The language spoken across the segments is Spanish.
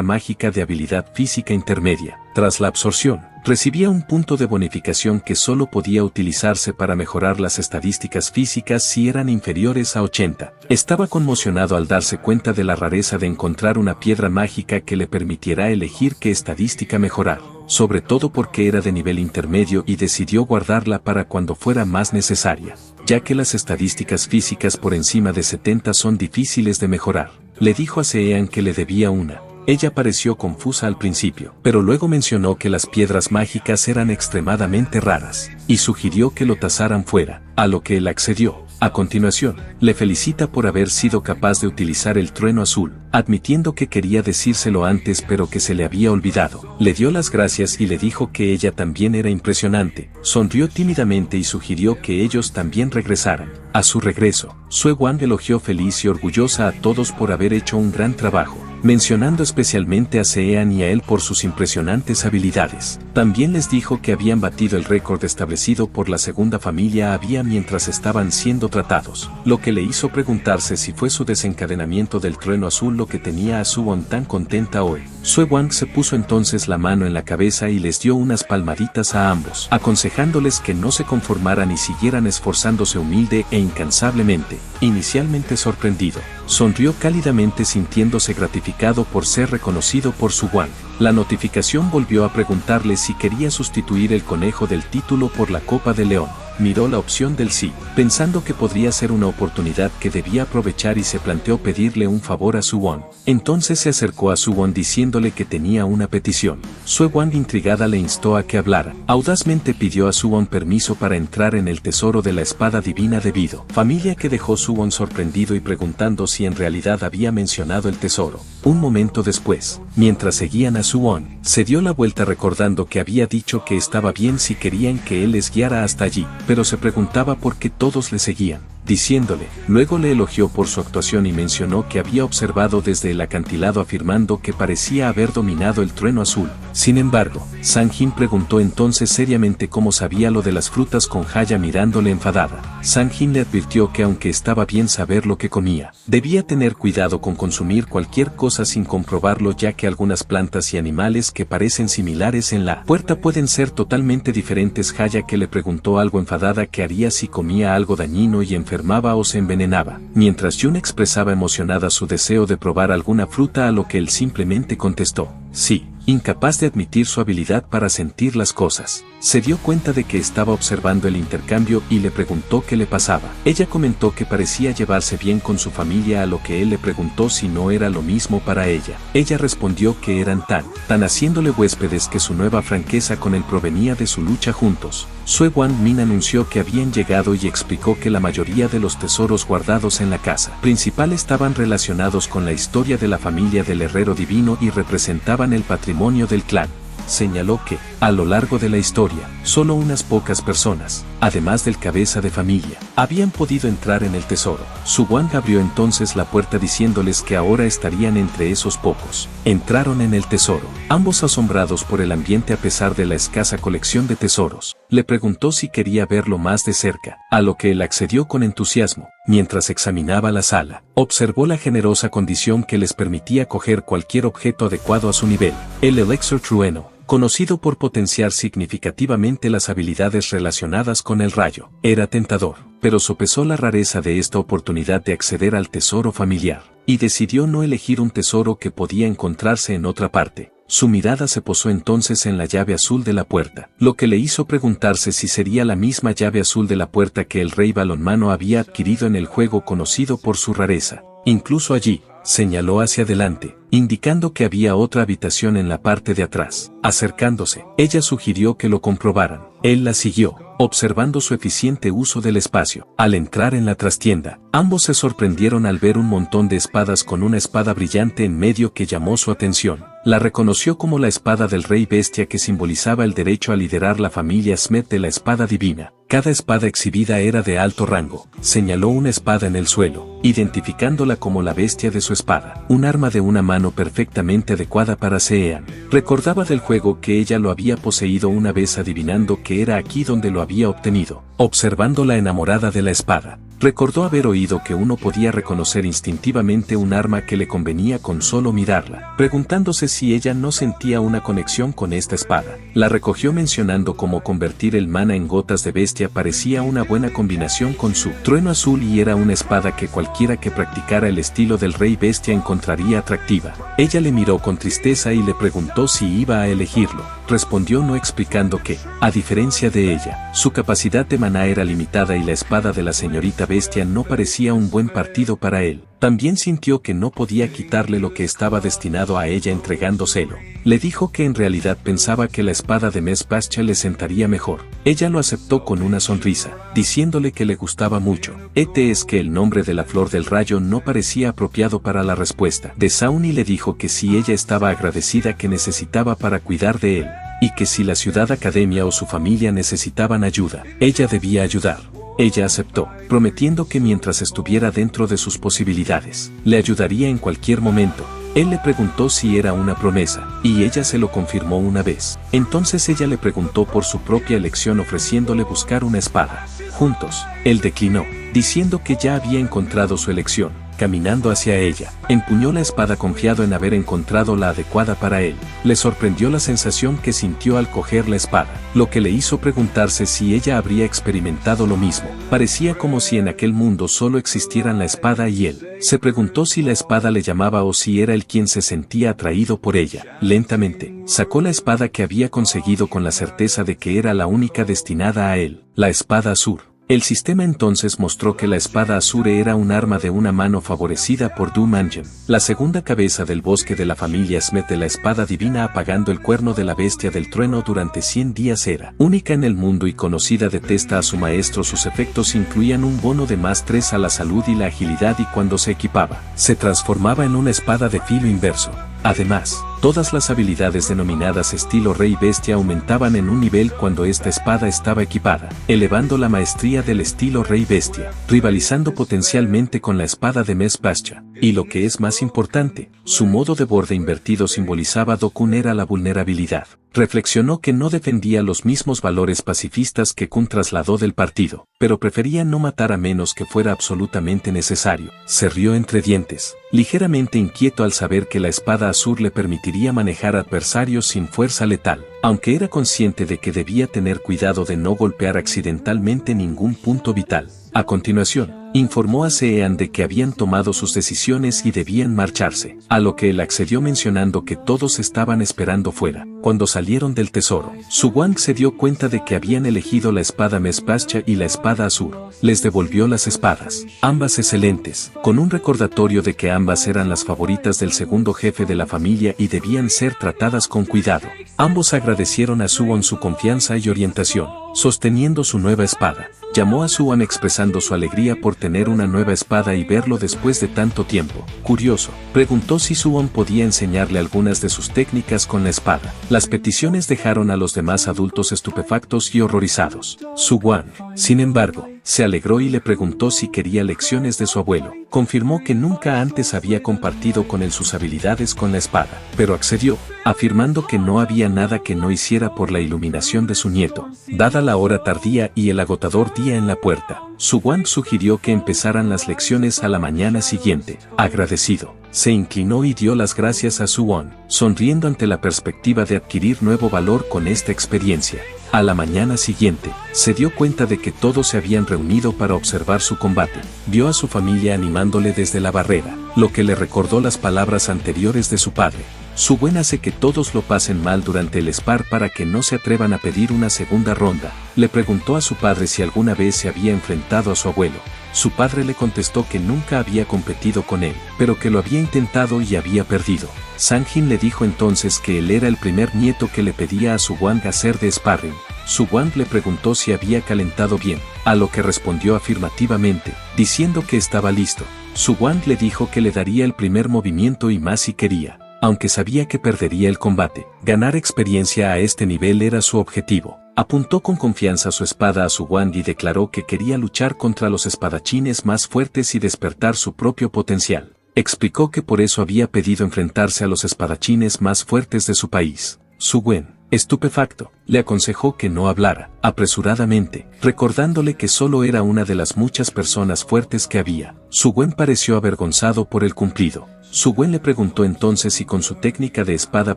mágica de habilidad física intermedia. Tras la absorción, recibía un punto de bonificación que solo podía utilizarse para mejorar las estadísticas físicas si eran inferiores a 80. Estaba conmocionado al darse cuenta de la rareza de encontrar una piedra mágica que le permitiera elegir qué estadística mejorar, sobre todo porque era de nivel intermedio y decidió guardarla para cuando fuera más necesaria, ya que las estadísticas físicas por encima de 70 son difíciles de mejorar. Le dijo a Sean que le debía una. Ella pareció confusa al principio, pero luego mencionó que las piedras mágicas eran extremadamente raras, y sugirió que lo tasaran fuera, a lo que él accedió. A continuación, le felicita por haber sido capaz de utilizar el trueno azul, admitiendo que quería decírselo antes pero que se le había olvidado. Le dio las gracias y le dijo que ella también era impresionante. Sonrió tímidamente y sugirió que ellos también regresaran. A su regreso, Sue Wang elogió feliz y orgullosa a todos por haber hecho un gran trabajo, mencionando especialmente a Sean y a él por sus impresionantes habilidades. También les dijo que habían batido el récord establecido por la segunda familia había mientras estaban siendo tratados, lo que le hizo preguntarse si fue su desencadenamiento del trueno azul lo que tenía a Suwon tan contenta hoy. Sue Wang se puso entonces la mano en la cabeza y les dio unas palmaditas a ambos, aconsejándoles que no se conformaran y siguieran esforzándose humilde e incansablemente. Inicialmente sorprendido, sonrió cálidamente sintiéndose gratificado por ser reconocido por Sue Wang. La notificación volvió a preguntarle si quería sustituir el conejo del título por la Copa de León. Miró la opción del sí, pensando que podría ser una oportunidad que debía aprovechar y se planteó pedirle un favor a Suwon. Entonces se acercó a Suwon diciéndole que tenía una petición. Sue Wang intrigada le instó a que hablara. Audazmente pidió a Suwon permiso para entrar en el tesoro de la espada divina debido. Familia que dejó Suwon sorprendido y preguntando si en realidad había mencionado el tesoro. Un momento después, mientras seguían a Suwon, se dio la vuelta recordando que había dicho que estaba bien si querían que él les guiara hasta allí, pero se preguntaba por qué todos le seguían, diciéndole. Luego le elogió por su actuación y mencionó que había observado desde el acantilado afirmando que parecía haber dominado el trueno azul. Sin embargo, Sang-Jin preguntó entonces seriamente cómo sabía lo de las frutas con Haya mirándole enfadada. Sang-Jin le advirtió que aunque estaba bien saber lo que comía, debía tener cuidado con consumir cualquier cosa sin comprobarlo ya que algunas plantas y animales que parecen similares en la puerta pueden ser totalmente diferentes. Haya que le preguntó algo enfadada que haría si comía algo dañino y enfermaba o se envenenaba, mientras Jun expresaba emocionada su deseo de probar alguna fruta a lo que él simplemente contestó, sí. Incapaz de admitir su habilidad para sentir las cosas, se dio cuenta de que estaba observando el intercambio y le preguntó qué le pasaba. Ella comentó que parecía llevarse bien con su familia a lo que él le preguntó si no era lo mismo para ella. Ella respondió que eran tan haciéndole huéspedes que su nueva franqueza con él provenía de su lucha juntos. Sue Wang Min anunció que habían llegado y explicó que la mayoría de los tesoros guardados en la casa principal estaban relacionados con la historia de la familia del herrero divino y representaban el patrimonio del clan. Señaló que, a lo largo de la historia, solo unas pocas personas, además del cabeza de familia, habían podido entrar en el tesoro. Suwon abrió entonces la puerta diciéndoles que ahora estarían entre esos pocos. Entraron en el tesoro, ambos asombrados por el ambiente a pesar de la escasa colección de tesoros. Le preguntó si quería verlo más de cerca, a lo que él accedió con entusiasmo. Mientras examinaba la sala, observó la generosa condición que les permitía coger cualquier objeto adecuado a su nivel. El Elixir Trueno, conocido por potenciar significativamente las habilidades relacionadas con el rayo, era tentador, pero sopesó la rareza de esta oportunidad de acceder al tesoro familiar, y decidió no elegir un tesoro que podía encontrarse en otra parte. Su mirada se posó entonces en la llave azul de la puerta, lo que le hizo preguntarse si sería la misma llave azul de la puerta que el rey balonmano había adquirido en el juego conocido por su rareza. Incluso allí, señaló hacia adelante, indicando que había otra habitación en la parte de atrás. Acercándose, ella sugirió que lo comprobaran. Él la siguió, observando su eficiente uso del espacio. Al entrar en la trastienda, ambos se sorprendieron al ver un montón de espadas con una espada brillante en medio que llamó su atención. La reconoció como la espada del rey bestia que simbolizaba el derecho a liderar la familia Smet de la espada divina. Cada espada exhibida era de alto rango. Señaló una espada en el suelo, identificándola como la bestia de su espada, un arma de una mano perfectamente adecuada para Sean. Recordaba del juego que ella lo había poseído una vez adivinando que era aquí donde lo había obtenido. Observando la enamorada de la espada, Recordó haber oído que uno podía reconocer instintivamente un arma que le convenía con solo mirarla, preguntándose si ella no sentía una conexión con esta espada. La recogió mencionando cómo convertir el mana en gotas de bestia parecía una buena combinación con su trueno azul y era una espada que cualquiera que practicara el estilo del rey bestia encontraría atractiva. Ella le miró con tristeza y le preguntó si iba a elegirlo. Respondió no, explicando que, a diferencia de ella, su capacidad de maná era limitada y la espada de la señorita bestia no parecía un buen partido para él. También sintió que no podía quitarle lo que estaba destinado a ella entregándoselo. Le dijo que en realidad pensaba que la espada de Miss Bastia le sentaría mejor. Ella lo aceptó con una sonrisa, diciéndole que le gustaba mucho. Es que el nombre de la flor del rayo no parecía apropiado para la respuesta de Sauni. Le dijo que si ella estaba agradecida que necesitaba para cuidar de él, y que si la ciudad academia o su familia necesitaban ayuda, ella debía ayudar. Ella aceptó, prometiendo que mientras estuviera dentro de sus posibilidades, le ayudaría en cualquier momento. Él le preguntó si era una promesa, y ella se lo confirmó una vez. Entonces ella le preguntó por su propia elección ofreciéndole buscar una espada. Juntos, él declinó, diciendo que ya había encontrado su elección. Caminando hacia ella, empuñó la espada confiado en haber encontrado la adecuada para él. Le sorprendió la sensación que sintió al coger la espada, lo que le hizo preguntarse si ella habría experimentado lo mismo. Parecía como si en aquel mundo solo existieran la espada y él. Se preguntó si la espada le llamaba o si era él quien se sentía atraído por ella. Lentamente, sacó la espada que había conseguido con la certeza de que era la única destinada a él, la espada azur. El sistema entonces mostró que la espada azure era un arma de una mano favorecida por Du-Mangen, la segunda cabeza del bosque de la familia Smith de la espada divina apagando el cuerno de la bestia del trueno durante 100 días. Era única en el mundo y conocida. Detesta a su maestro. Sus efectos incluían un bono de +3 a la salud y la agilidad y cuando se equipaba, se transformaba en una espada de filo inverso. Además, todas las habilidades denominadas estilo Rey Bestia aumentaban en un nivel cuando esta espada estaba equipada, elevando la maestría del estilo Rey Bestia, rivalizando potencialmente con la espada de Miss Bastia. Y lo que es más importante, su modo de borde invertido simbolizaba Dokun era la vulnerabilidad. Reflexionó que no defendía los mismos valores pacifistas que Kun trasladó del partido, pero prefería no matar a menos que fuera absolutamente necesario. Se rió entre dientes, ligeramente inquieto al saber que la espada azul le permitiría manejar adversarios sin fuerza letal, aunque era consciente de que debía tener cuidado de no golpear accidentalmente ningún punto vital. A continuación, informó a Sean de que habían tomado sus decisiones y debían marcharse, a lo que él accedió mencionando que todos estaban esperando fuera. Cuando salieron del tesoro, Su Wang se dio cuenta de que habían elegido la espada Miss Bastia y la espada azur. Les devolvió las espadas, ambas excelentes, con un recordatorio de que ambas eran las favoritas del segundo jefe de la familia y debían ser tratadas con cuidado. Ambos agradecieron a Suwon su confianza y orientación, sosteniendo su nueva espada. Llamó a Suwon expresando su alegría por tener una nueva espada y verlo después de tanto tiempo. Curioso, preguntó si Suwon podía enseñarle algunas de sus técnicas con la espada. Las peticiones dejaron a los demás adultos estupefactos y horrorizados. Suwon, sin embargo, se alegró y le preguntó si quería lecciones de su abuelo. Confirmó que nunca antes había compartido con él sus habilidades con la espada, pero accedió, afirmando que no había nada que no hiciera por la iluminación de su nieto. Dada la hora tardía y el agotador día en la puerta, Suwon sugirió que empezaran las lecciones a la mañana siguiente. Agradecido, se inclinó y dio las gracias a Suwon, sonriendo ante la perspectiva de adquirir nuevo valor con esta experiencia. A la mañana siguiente, se dio cuenta de que todos se habían reunido para observar su combate. Vio a su familia animándole desde la barrera, lo que le recordó las palabras anteriores de su padre. Suwon hace que todos lo pasen mal durante el spar para que no se atrevan a pedir una segunda ronda. Le preguntó a su padre si alguna vez se había enfrentado a su abuelo. Su padre le contestó que nunca había competido con él, pero que lo había intentado y había perdido. Sang-Jin le dijo entonces que él era el primer nieto que le pedía a Suwon hacer de sparring. Suwon le preguntó si había calentado bien, a lo que respondió afirmativamente, diciendo que estaba listo. Suwon le dijo que le daría el primer movimiento y más si quería, aunque sabía que perdería el combate. Ganar experiencia a este nivel era su objetivo. Apuntó con confianza su espada a Suwon y declaró que quería luchar contra los espadachines más fuertes y despertar su propio potencial. Explicó que por eso había pedido enfrentarse a los espadachines más fuertes de su país. Suwon, Estupefacto, le aconsejó que no hablara, apresuradamente, recordándole que solo era una de las muchas personas fuertes que había. Su Wen pareció avergonzado por el cumplido. Su Wen le preguntó entonces si con su técnica de espada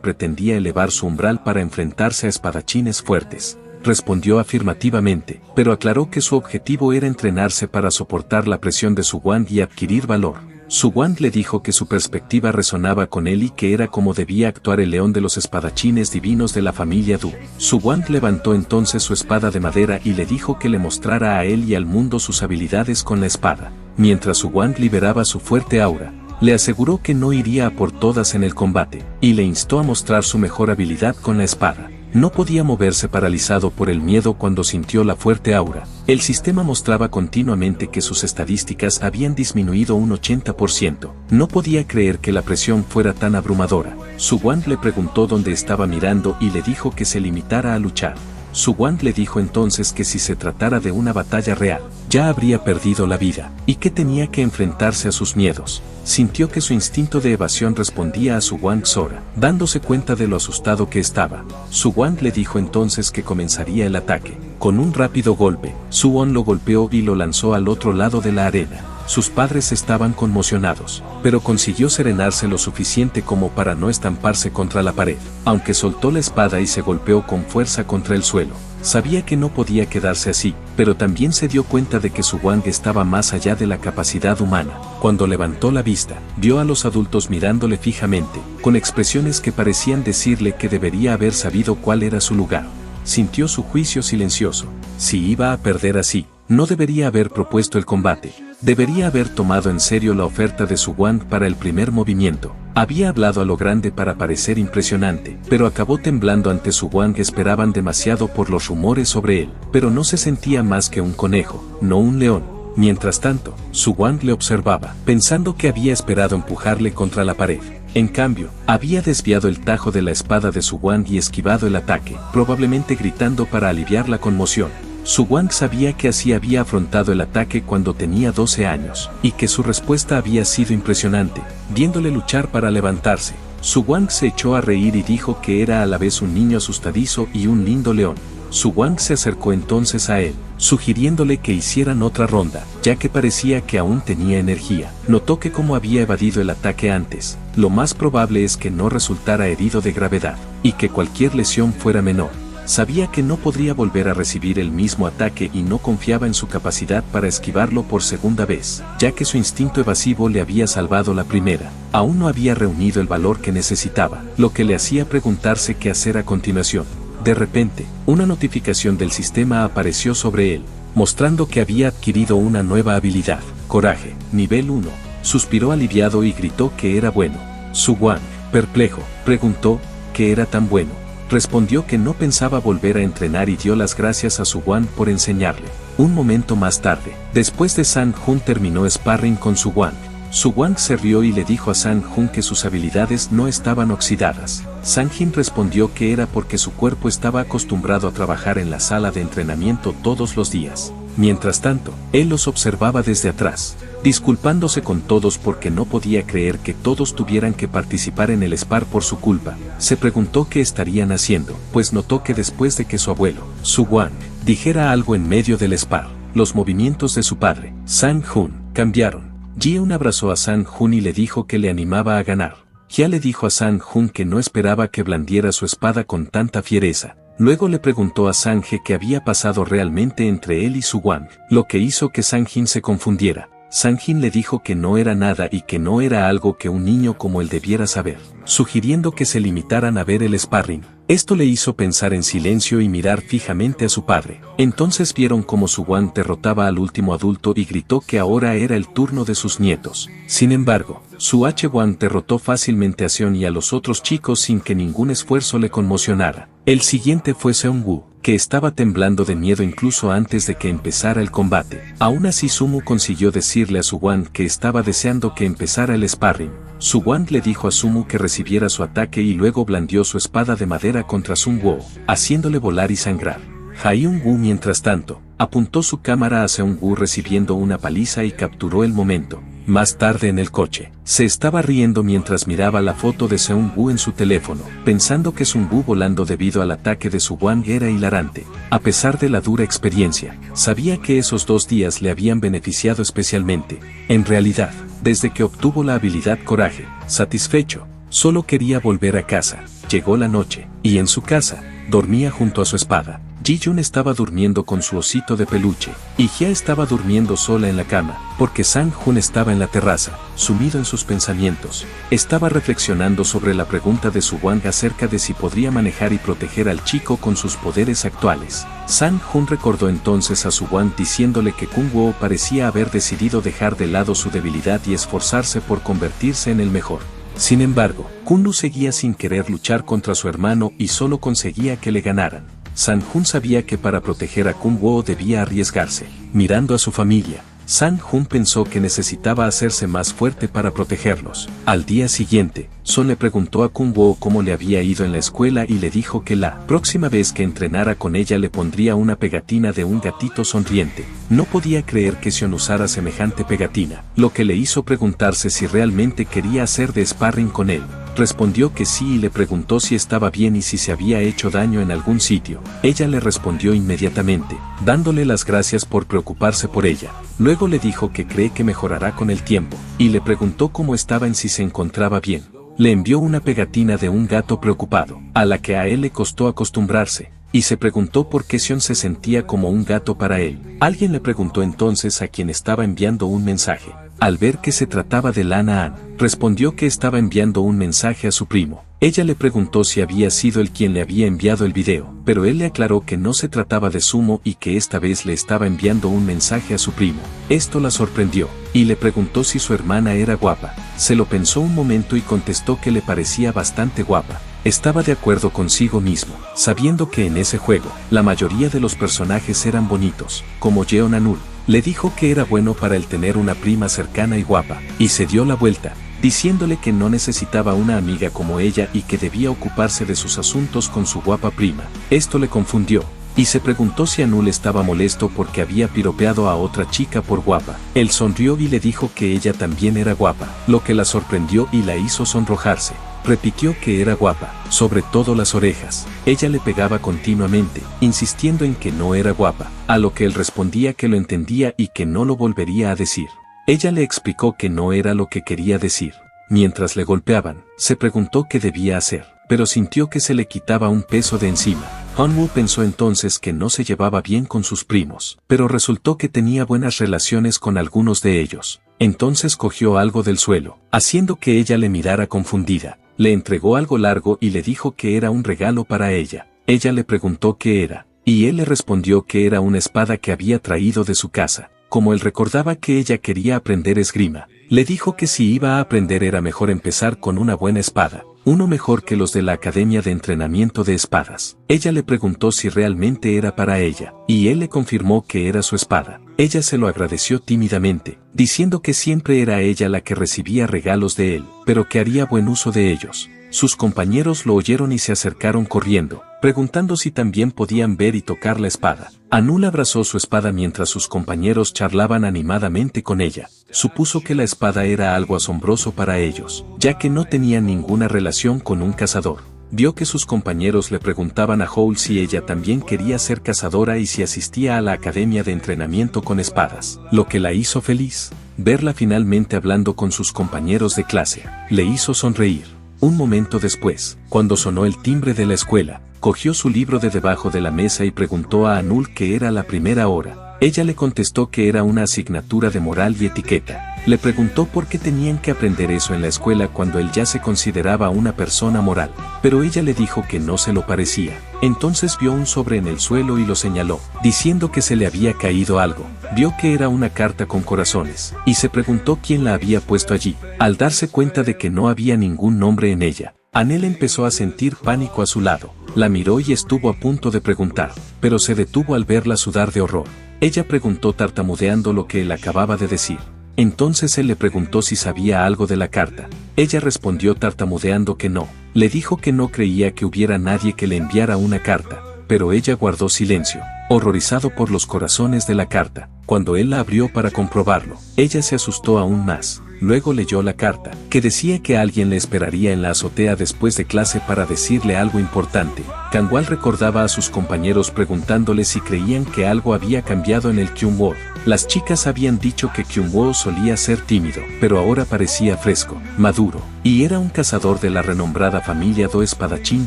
pretendía elevar su umbral para enfrentarse a espadachines fuertes. Respondió afirmativamente, pero aclaró que su objetivo era entrenarse para soportar la presión de Su Wang y adquirir valor. Su Wang le dijo que su perspectiva resonaba con él y que era como debía actuar el león de los espadachines divinos de la familia Du. Su Wang levantó entonces su espada de madera y le dijo que le mostrara a él y al mundo sus habilidades con la espada. Mientras Su Wang liberaba su fuerte aura, le aseguró que no iría a por todas en el combate, y le instó a mostrar su mejor habilidad con la espada. No podía moverse paralizado por el miedo cuando sintió la fuerte aura. El sistema mostraba continuamente que sus estadísticas habían disminuido un 80%. No podía creer que la presión fuera tan abrumadora. Su Wang le preguntó dónde estaba mirando y le dijo que se limitara a luchar. Su Wang le dijo entonces que si se tratara de una batalla real, ya habría perdido la vida, y que tenía que enfrentarse a sus miedos. Sintió que su instinto de evasión respondía a Su Wang Sora, dándose cuenta de lo asustado que estaba. Su Wang le dijo entonces que comenzaría el ataque. Con un rápido golpe, Su Wang lo golpeó y lo lanzó al otro lado de la arena. Sus padres estaban conmocionados, pero consiguió serenarse lo suficiente como para no estamparse contra la pared, aunque soltó la espada y se golpeó con fuerza contra el suelo. Sabía que no podía quedarse así, pero también se dio cuenta de que Su Wang estaba más allá de la capacidad humana. Cuando levantó la vista, vio a los adultos mirándole fijamente, con expresiones que parecían decirle que debería haber sabido cuál era su lugar. Sintió su juicio silencioso. Si iba a perder así, no debería haber propuesto el combate. Debería haber tomado en serio la oferta de Su Wang para el primer movimiento. Había hablado a lo grande para parecer impresionante, pero acabó temblando ante Su Wang. Esperaban demasiado por los rumores sobre él, pero no se sentía más que un conejo, no un león. Mientras tanto, Su Wang le observaba, pensando que había esperado empujarle contra la pared. En cambio, había desviado el tajo de la espada de Su Wang y esquivado el ataque, probablemente gritando para aliviar la conmoción. Su Wang sabía que así había afrontado el ataque cuando tenía 12 años, y que su respuesta había sido impresionante. Viéndole luchar para levantarse, Su Wang se echó a reír y dijo que era a la vez un niño asustadizo y un lindo león. Su Wang se acercó entonces a él, sugiriéndole que hicieran otra ronda, ya que parecía que aún tenía energía. Notó que como había evadido el ataque antes, lo más probable es que no resultara herido de gravedad, y que cualquier lesión fuera menor. Sabía que no podría volver a recibir el mismo ataque y no confiaba en su capacidad para esquivarlo por segunda vez, ya que su instinto evasivo le había salvado la primera. Aún no había reunido el valor que necesitaba, lo que le hacía preguntarse qué hacer a continuación. De repente, una notificación del sistema apareció sobre él, mostrando que había adquirido una nueva habilidad, Coraje, nivel 1. Suspiró aliviado y gritó que era bueno. Su Wang, perplejo, preguntó, ¿qué era tan bueno? Respondió que no pensaba volver a entrenar y dio las gracias a Su Wang por enseñarle. Un momento más tarde, después de Sang-Hun terminó sparring con Su Wang. Su Wang se rió y le dijo a Sang-Hun que sus habilidades no estaban oxidadas. Sang-Hun respondió que era porque su cuerpo estaba acostumbrado a trabajar en la sala de entrenamiento todos los días. Mientras tanto, él los observaba desde atrás, disculpándose con todos porque no podía creer que todos tuvieran que participar en el spar por su culpa. Se preguntó qué estarían haciendo, pues notó que después de que su abuelo, Su Wang, dijera algo en medio del spar, los movimientos de su padre, Sang-Hun, cambiaron. Ji-eun abrazó a Sang-Hun y le dijo que le animaba a ganar. Jia le dijo a Sang-Hun que no esperaba que blandiera su espada con tanta fiereza. Luego le preguntó a Sang-He qué había pasado realmente entre él y Su Wang, lo que hizo que Sang-Hin se confundiera. Sang-Hin le dijo que no era nada y que no era algo que un niño como él debiera saber, sugiriendo que se limitaran a ver el sparring. Esto le hizo pensar en silencio y mirar fijamente a su padre. Entonces vieron cómo Su Wang derrotaba al último adulto y gritó que ahora era el turno de sus nietos. Sin embargo, Su Wang derrotó fácilmente a Seon y a los otros chicos sin que ningún esfuerzo le conmocionara. El siguiente fue Seong-Woo, que estaba temblando de miedo incluso antes de que empezara el combate. Aún así Sumu consiguió decirle a Su Wang que estaba deseando que empezara el sparring. Su Wang le dijo a Sumu que recibiera su ataque y luego blandió su espada de madera contra Seong-Woo, haciéndole volar y sangrar. Jaeyoung-Woo mientras tanto, apuntó su cámara a Seong-Woo recibiendo una paliza y capturó el momento. Más tarde en el coche, se estaba riendo mientras miraba la foto de Seung-woo en su teléfono, pensando que Seung-woo volando debido al ataque de Su-hwan era hilarante. A pesar de la dura experiencia, sabía que esos 2 días le habían beneficiado especialmente. En realidad, desde que obtuvo la habilidad Coraje, satisfecho, solo quería volver a casa. Llegó la noche, y en su casa, dormía junto a su espada. Ji-yoon estaba durmiendo con su osito de peluche, y Hya estaba durmiendo sola en la cama, porque Sang-hoon estaba en la terraza, sumido en sus pensamientos. Estaba reflexionando sobre la pregunta de Su-hwan acerca de si podría manejar y proteger al chico con sus poderes actuales. Sang-hoon recordó entonces a Su-hwan diciéndole que Kung-woo parecía haber decidido dejar de lado su debilidad y esforzarse por convertirse en el mejor. Sin embargo, Kun-woo seguía sin querer luchar contra su hermano y solo conseguía que le ganaran. Sang-hoon sabía que para proteger a Kung-woo debía arriesgarse. Mirando a su familia, Sang-hoon pensó que necesitaba hacerse más fuerte para protegerlos. Al día siguiente, Son le preguntó a Kung-woo cómo le había ido en la escuela y le dijo que la próxima vez que entrenara con ella le pondría una pegatina de un gatito sonriente. No podía creer que Seon usara semejante pegatina, lo que le hizo preguntarse si realmente quería hacer de sparring con él. Respondió que sí y le preguntó si estaba bien y si se había hecho daño en algún sitio. Ella le respondió inmediatamente, dándole las gracias por preocuparse por ella. Luego le dijo que cree que mejorará con el tiempo, y le preguntó cómo estaba en si se encontraba bien. Le envió una pegatina de un gato preocupado, a la que a él le costó acostumbrarse, y se preguntó por qué Seon se sentía como un gato para él. Alguien le preguntó entonces a quien estaba enviando un mensaje. Al ver que se trataba de Lana An, respondió que estaba enviando un mensaje a su primo. Ella le preguntó si había sido él quien le había enviado el video, pero él le aclaró que no se trataba de Sumo y que esta vez le estaba enviando un mensaje a su primo. Esto la sorprendió, y le preguntó si su hermana era guapa. Se lo pensó un momento y contestó que le parecía bastante guapa. Estaba de acuerdo consigo mismo, sabiendo que en ese juego, la mayoría de los personajes eran bonitos, como Jeon-anul. Le dijo que era bueno para él tener una prima cercana y guapa, y se dio la vuelta, diciéndole que no necesitaba una amiga como ella y que debía ocuparse de sus asuntos con su guapa prima. Esto le confundió, y se preguntó si Anul estaba molesto porque había piropeado a otra chica por guapa. Él sonrió y le dijo que ella también era guapa, lo que la sorprendió y la hizo sonrojarse. Repitió que era guapa, sobre todo las orejas. Ella le pegaba continuamente, insistiendo en que no era guapa, a lo que él respondía que lo entendía y que no lo volvería a decir. Ella le explicó que no era lo que quería decir. Mientras le golpeaban, se preguntó qué debía hacer, pero sintió que se le quitaba un peso de encima. Han-woo pensó entonces que no se llevaba bien con sus primos, pero resultó que tenía buenas relaciones con algunos de ellos. Entonces cogió algo del suelo, haciendo que ella le mirara confundida. Le entregó algo largo y le dijo que era un regalo para ella. Ella le preguntó qué era, y él le respondió que era una espada que había traído de su casa. Como él recordaba que ella quería aprender esgrima, le dijo que si iba a aprender era mejor empezar con una buena espada, uno mejor que los de la Academia de Entrenamiento de Espadas. Ella le preguntó si realmente era para ella, y él le confirmó que era su espada. Ella se lo agradeció tímidamente, diciendo que siempre era ella la que recibía regalos de él, pero que haría buen uso de ellos. Sus compañeros lo oyeron y se acercaron corriendo, preguntando si también podían ver y tocar la espada. Anul abrazó su espada mientras sus compañeros charlaban animadamente con ella. Supuso que la espada era algo asombroso para ellos, ya que no tenían ninguna relación con un cazador. Vio que sus compañeros le preguntaban a Howl si ella también quería ser cazadora y si asistía a la academia de entrenamiento con espadas, lo que la hizo feliz. Verla finalmente hablando con sus compañeros de clase, le hizo sonreír. Un momento después, cuando sonó el timbre de la escuela, cogió su libro de debajo de la mesa y preguntó a Anul qué era la primera hora. Ella le contestó que era una asignatura de moral y etiqueta. Le preguntó por qué tenían que aprender eso en la escuela cuando él ya se consideraba una persona moral, pero ella le dijo que no se lo parecía. Entonces vio un sobre en el suelo y lo señaló, diciendo que se le había caído algo. Vio que era una carta con corazones, y se preguntó quién la había puesto allí. Al darse cuenta de que no había ningún nombre en ella, Anel empezó a sentir pánico a su lado. La miró y estuvo a punto de preguntar, pero se detuvo al verla sudar de horror. Ella preguntó tartamudeando lo que él acababa de decir. Entonces él le preguntó si sabía algo de la carta. Ella respondió tartamudeando que no. Le dijo que no creía que hubiera nadie que le enviara una carta, pero ella guardó silencio, horrorizado por los corazones de la carta. Cuando él la abrió para comprobarlo, ella se asustó aún más. Luego leyó la carta, que decía que alguien le esperaría en la azotea después de clase para decirle algo importante. Kangwon recordaba a sus compañeros preguntándole si creían que algo había cambiado en el Kyungwoo. Las chicas habían dicho que Kyungwoo solía ser tímido, pero ahora parecía fresco, maduro, y era un cazador de la renombrada familia Do Espadachín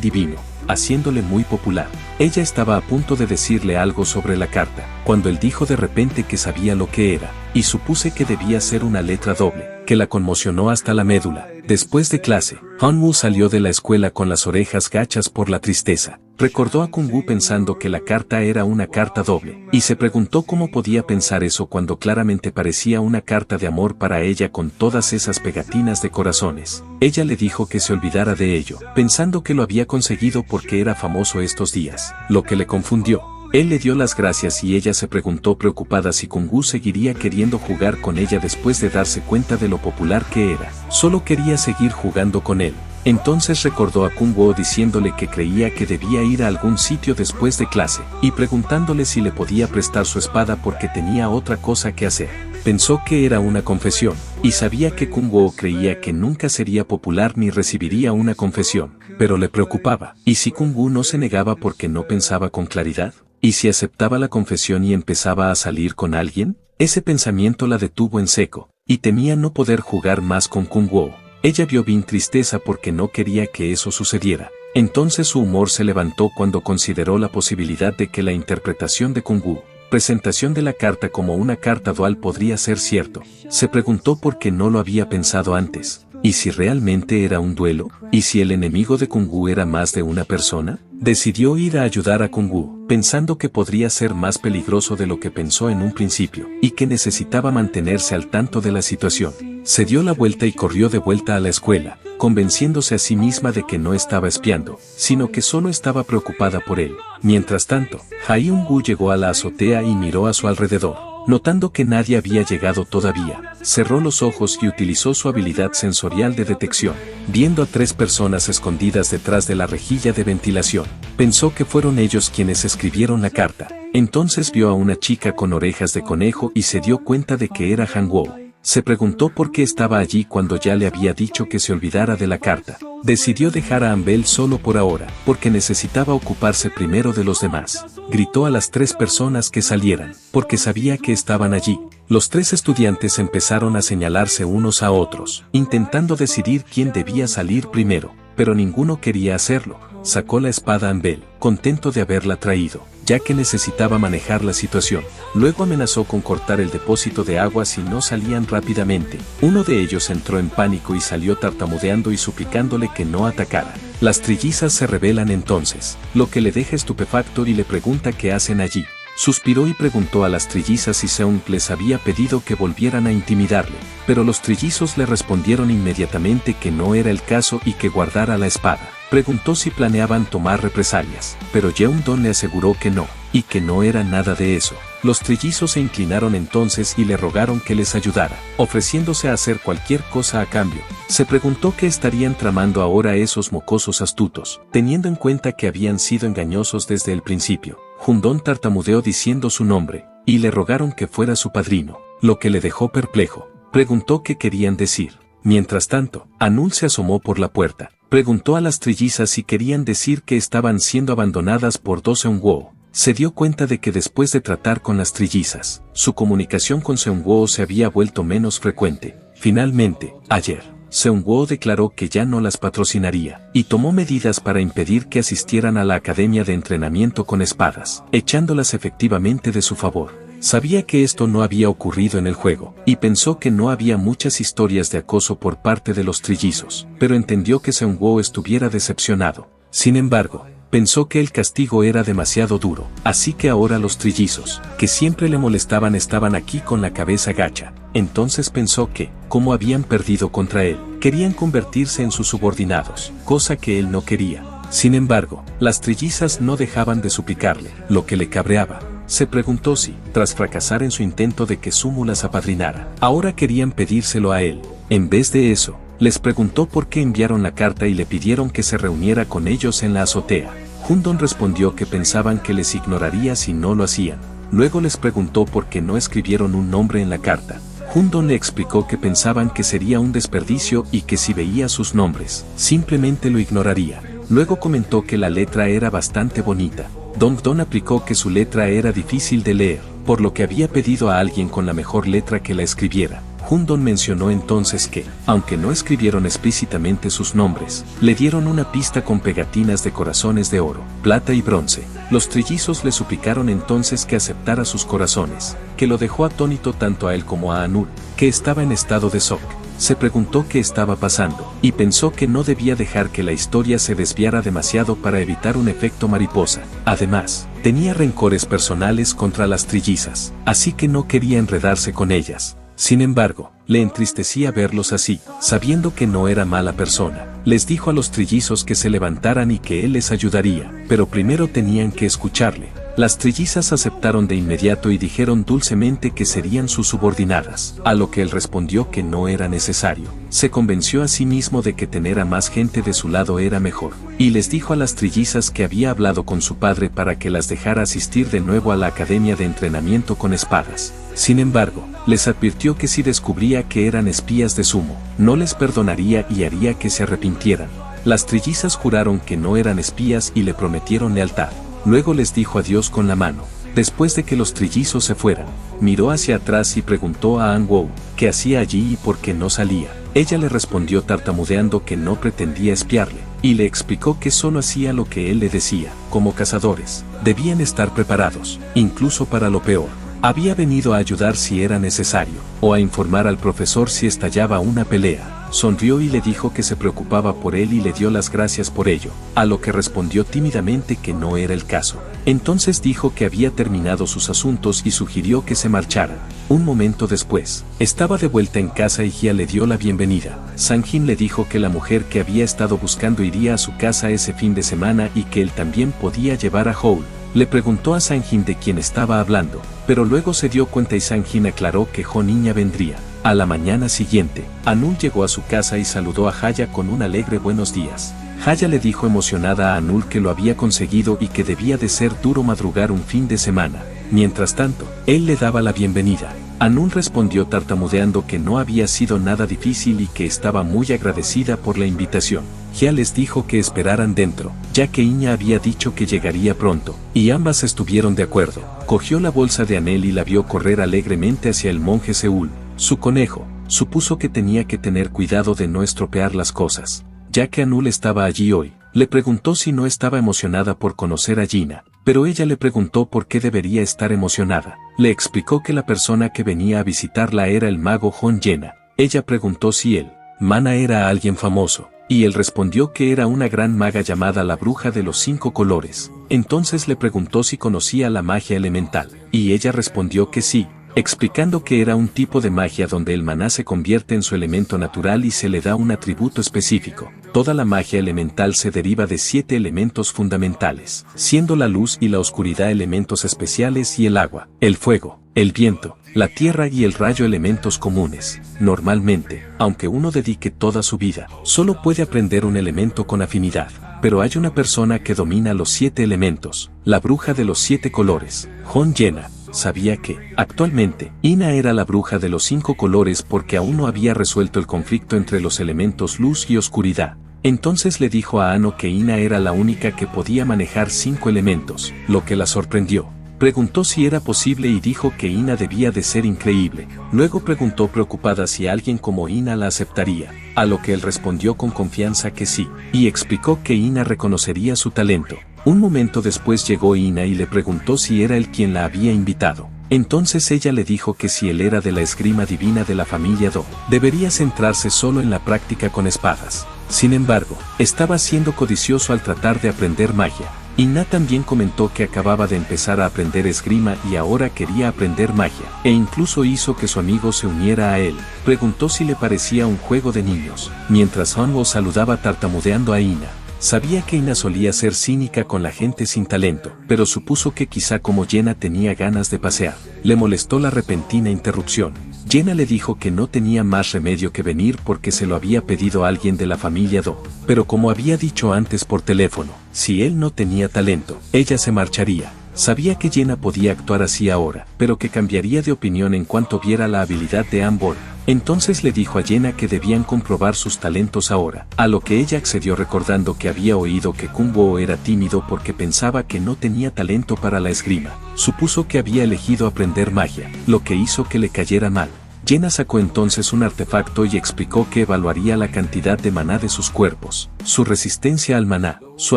Divino, haciéndole muy popular. Ella estaba a punto de decirle algo sobre la carta, cuando él dijo de repente que sabía lo que era, y supuse que debía ser una letra doble, que la conmocionó hasta la médula. Después de clase, Han-woo salió de la escuela con las orejas gachas por la tristeza. Recordó a Kung-woo pensando que la carta era una carta doble, y se preguntó cómo podía pensar eso cuando claramente parecía una carta de amor para ella con todas esas pegatinas de corazones. Ella le dijo que se olvidara de ello, pensando que lo había conseguido porque era famoso estos días, lo que le confundió. Él le dio las gracias y ella se preguntó preocupada si Kung-woo seguiría queriendo jugar con ella después de darse cuenta de lo popular que era. Solo quería seguir jugando con él. Entonces recordó a Kung-woo diciéndole que creía que debía ir a algún sitio después de clase, y preguntándole si le podía prestar su espada porque tenía otra cosa que hacer. Pensó que era una confesión, y sabía que Kung-woo creía que nunca sería popular ni recibiría una confesión, pero le preocupaba. ¿Y si Kung-woo no se negaba porque no pensaba con claridad? ¿Y si aceptaba la confesión y empezaba a salir con alguien? Ese pensamiento la detuvo en seco, y temía no poder jugar más con Kung-woo. Ella vio bien tristeza porque no quería que eso sucediera. Entonces su humor se levantó cuando consideró la posibilidad de que la interpretación de Kung-woo, presentación de la carta como una carta dual podría ser cierto. Se preguntó por qué no lo había pensado antes. ¿Y si realmente era un duelo? ¿Y si el enemigo de Kung-woo era más de una persona? Decidió ir a ayudar a Kung-woo, pensando que podría ser más peligroso de lo que pensó en un principio, y que necesitaba mantenerse al tanto de la situación. Se dio la vuelta y corrió de vuelta a la escuela, convenciéndose a sí misma de que no estaba espiando, sino que solo estaba preocupada por él. Mientras tanto, Hyun-woo llegó a la azotea y miró a su alrededor. Notando que nadie había llegado todavía, cerró los ojos y utilizó su habilidad sensorial de detección. Viendo a 3 personas escondidas detrás de la rejilla de ventilación, pensó que fueron ellos quienes escribieron la carta. Entonces vio a una chica con orejas de conejo y se dio cuenta de que era Han-woo. Se preguntó por qué estaba allí cuando ya le había dicho que se olvidara de la carta. Decidió dejar a Ambel solo por ahora, porque necesitaba ocuparse primero de los demás. Gritó a las 3 personas que salieran, porque sabía que estaban allí. Los 3 estudiantes empezaron a señalarse unos a otros, intentando decidir quién debía salir primero, pero ninguno quería hacerlo. Sacó la espada Ambel, contento de haberla traído, ya que necesitaba manejar la situación. Luego amenazó con cortar el depósito de agua si no salían rápidamente. Uno de ellos entró en pánico y salió tartamudeando y suplicándole que no atacara. Las trillizas se rebelan entonces, lo que le deja estupefacto y le pregunta qué hacen allí. Suspiró y preguntó a las trillizas si Seung les había pedido que volvieran a intimidarle, pero los trillizos le respondieron inmediatamente que no era el caso y que guardara la espada. Preguntó si planeaban tomar represalias, pero Yeon-don le aseguró que no, y que no era nada de eso. Los trillizos se inclinaron entonces y le rogaron que les ayudara, ofreciéndose a hacer cualquier cosa a cambio. Se preguntó qué estarían tramando ahora esos mocosos astutos, teniendo en cuenta que habían sido engañosos desde el principio. Hyun-don tartamudeó diciendo su nombre, y le rogaron que fuera su padrino, lo que le dejó perplejo. Preguntó qué querían decir. Mientras tanto, Anul se asomó por la puerta. Preguntó a las trillizas si querían decir que estaban siendo abandonadas por Do Seung-woo. Se dio cuenta de que después de tratar con las trillizas, su comunicación con Seung-woo se había vuelto menos frecuente. Finalmente, ayer, Seung-woo declaró que ya no las patrocinaría, y tomó medidas para impedir que asistieran a la academia de entrenamiento con espadas, echándolas efectivamente de su favor. Sabía que esto no había ocurrido en el juego, y pensó que no había muchas historias de acoso por parte de los trillizos, pero entendió que Seung-woo estuviera decepcionado. Sin embargo, pensó que el castigo era demasiado duro, así que ahora los trillizos, que siempre le molestaban, estaban aquí con la cabeza gacha. Entonces pensó que, como habían perdido contra él, querían convertirse en sus subordinados, cosa que él no quería. Sin embargo, las trillizas no dejaban de suplicarle, lo que le cabreaba. Se preguntó si, tras fracasar en su intento de que Sumu las apadrinara, ahora querían pedírselo a él. En vez de eso, les preguntó por qué enviaron la carta y le pidieron que se reuniera con ellos en la azotea. Hyun-don respondió que pensaban que les ignoraría si no lo hacían. Luego les preguntó por qué no escribieron un nombre en la carta. Hundon le explicó que pensaban que sería un desperdicio y que si veía sus nombres, simplemente lo ignoraría. Luego comentó que la letra era bastante bonita. Dong-don aplicó que su letra era difícil de leer, por lo que había pedido a alguien con la mejor letra que la escribiera. Hundon mencionó entonces que, aunque no escribieron explícitamente sus nombres, le dieron una pista con pegatinas de corazones de oro, plata y bronce. Los trillizos le suplicaron entonces que aceptara sus corazones, que lo dejó atónito tanto a él como a Anul, que estaba en estado de shock. Se preguntó qué estaba pasando, y pensó que no debía dejar que la historia se desviara demasiado para evitar un efecto mariposa. Además, tenía rencores personales contra las trillizas, así que no quería enredarse con ellas. Sin embargo, le entristecía verlos así, sabiendo que no era mala persona. Les dijo a los trillizos que se levantaran y que él les ayudaría, pero primero tenían que escucharle. Las trillizas aceptaron de inmediato y dijeron dulcemente que serían sus subordinadas, a lo que él respondió que no era necesario. Se convenció a sí mismo de que tener a más gente de su lado era mejor, y les dijo a las trillizas que había hablado con su padre para que las dejara asistir de nuevo a la academia de entrenamiento con espadas. Sin embargo, les advirtió que si descubría que eran espías de Sumo, no les perdonaría y haría que se arrepintieran. Las trillizas juraron que no eran espías y le prometieron lealtad. Luego les dijo adiós con la mano. Después de que los trillizos se fueran, miró hacia atrás y preguntó a An Wu qué hacía allí y por qué no salía. Ella le respondió tartamudeando que no pretendía espiarle, y le explicó que solo hacía lo que él le decía. Como cazadores, debían estar preparados, incluso para lo peor. Había venido a ayudar si era necesario, o a informar al profesor si estallaba una pelea. Sonrió y le dijo que se preocupaba por él y le dio las gracias por ello, a lo que respondió tímidamente que no era el caso. Entonces dijo que había terminado sus asuntos y sugirió que se marchara. Un momento después, estaba de vuelta en casa y Jia le dio la bienvenida. Sang-jin le dijo que la mujer que había estado buscando iría a su casa ese fin de semana y que él también podía llevar a Howl. Le preguntó a Sang-jin de quién estaba hablando, pero luego se dio cuenta y Sang-jin aclaró que Jo Niña vendría. A la mañana siguiente, Anul llegó a su casa y saludó a Haya con un alegre buenos días. Haya le dijo emocionada a Anul que lo había conseguido y que debía de ser duro madrugar un fin de semana. Mientras tanto, él le daba la bienvenida. Anul respondió tartamudeando que no había sido nada difícil y que estaba muy agradecida por la invitación. Jia les dijo que esperaran dentro, ya que Iña había dicho que llegaría pronto, y ambas estuvieron de acuerdo. Cogió la bolsa de Anel y la vio correr alegremente hacia el monje Seúl. Su conejo, supuso que tenía que tener cuidado de no estropear las cosas. Ya que Anul estaba allí hoy, le preguntó si no estaba emocionada por conocer a Gina, pero ella le preguntó por qué debería estar emocionada. Le explicó que la persona que venía a visitarla era el mago Hon Yena. Ella preguntó si él, Mana, era alguien famoso, y él respondió que era una gran maga llamada la Bruja de los 5 colores. Entonces le preguntó si conocía la magia elemental, y ella respondió que sí, explicando que era un tipo de magia donde el maná se convierte en su elemento natural y se le da un atributo específico. Toda la magia elemental se deriva de 7 elementos fundamentales, siendo la luz y la oscuridad elementos especiales y el agua, el fuego, el viento, la tierra y el rayo elementos comunes. Normalmente, aunque uno dedique toda su vida, solo puede aprender un elemento con afinidad. Pero hay una persona que domina los 7 elementos, la bruja de los 7 colores, Hon Yena. Sabía que, actualmente, Ina era la bruja de los 5 colores porque aún no había resuelto el conflicto entre los elementos luz y oscuridad. Entonces le dijo a Ano que Ina era la única que podía manejar 5 elementos, lo que la sorprendió. Preguntó si era posible y dijo que Ina debía de ser increíble. Luego preguntó preocupada si alguien como Ina la aceptaría, a lo que él respondió con confianza que sí, y explicó que Ina reconocería su talento. Un momento después llegó Ina y le preguntó si era él quien la había invitado. Entonces ella le dijo que si él era de la esgrima divina de la familia Do, debería centrarse solo en la práctica con espadas. Sin embargo, estaba siendo codicioso al tratar de aprender magia. Ina también comentó que acababa de empezar a aprender esgrima y ahora quería aprender magia, e incluso hizo que su amigo se uniera a él. Preguntó si le parecía un juego de niños, mientras Hanwo saludaba tartamudeando a Ina. Sabía que Ina solía ser cínica con la gente sin talento, pero supuso que quizá como Yena tenía ganas de pasear. Le molestó la repentina interrupción. Yena le dijo que no tenía más remedio que venir porque se lo había pedido alguien de la familia Do, pero como había dicho antes por teléfono, si él no tenía talento, ella se marcharía. Sabía que Jenna podía actuar así ahora, pero que cambiaría de opinión en cuanto viera la habilidad de Anne Boll. Entonces le dijo a Jenna que debían comprobar sus talentos ahora, a lo que ella accedió recordando que había oído que Kung Bo era tímido porque pensaba que no tenía talento para la esgrima. Supuso que había elegido aprender magia, lo que hizo que le cayera mal. Jenna sacó entonces un artefacto y explicó que evaluaría la cantidad de maná de sus cuerpos, su resistencia al maná, su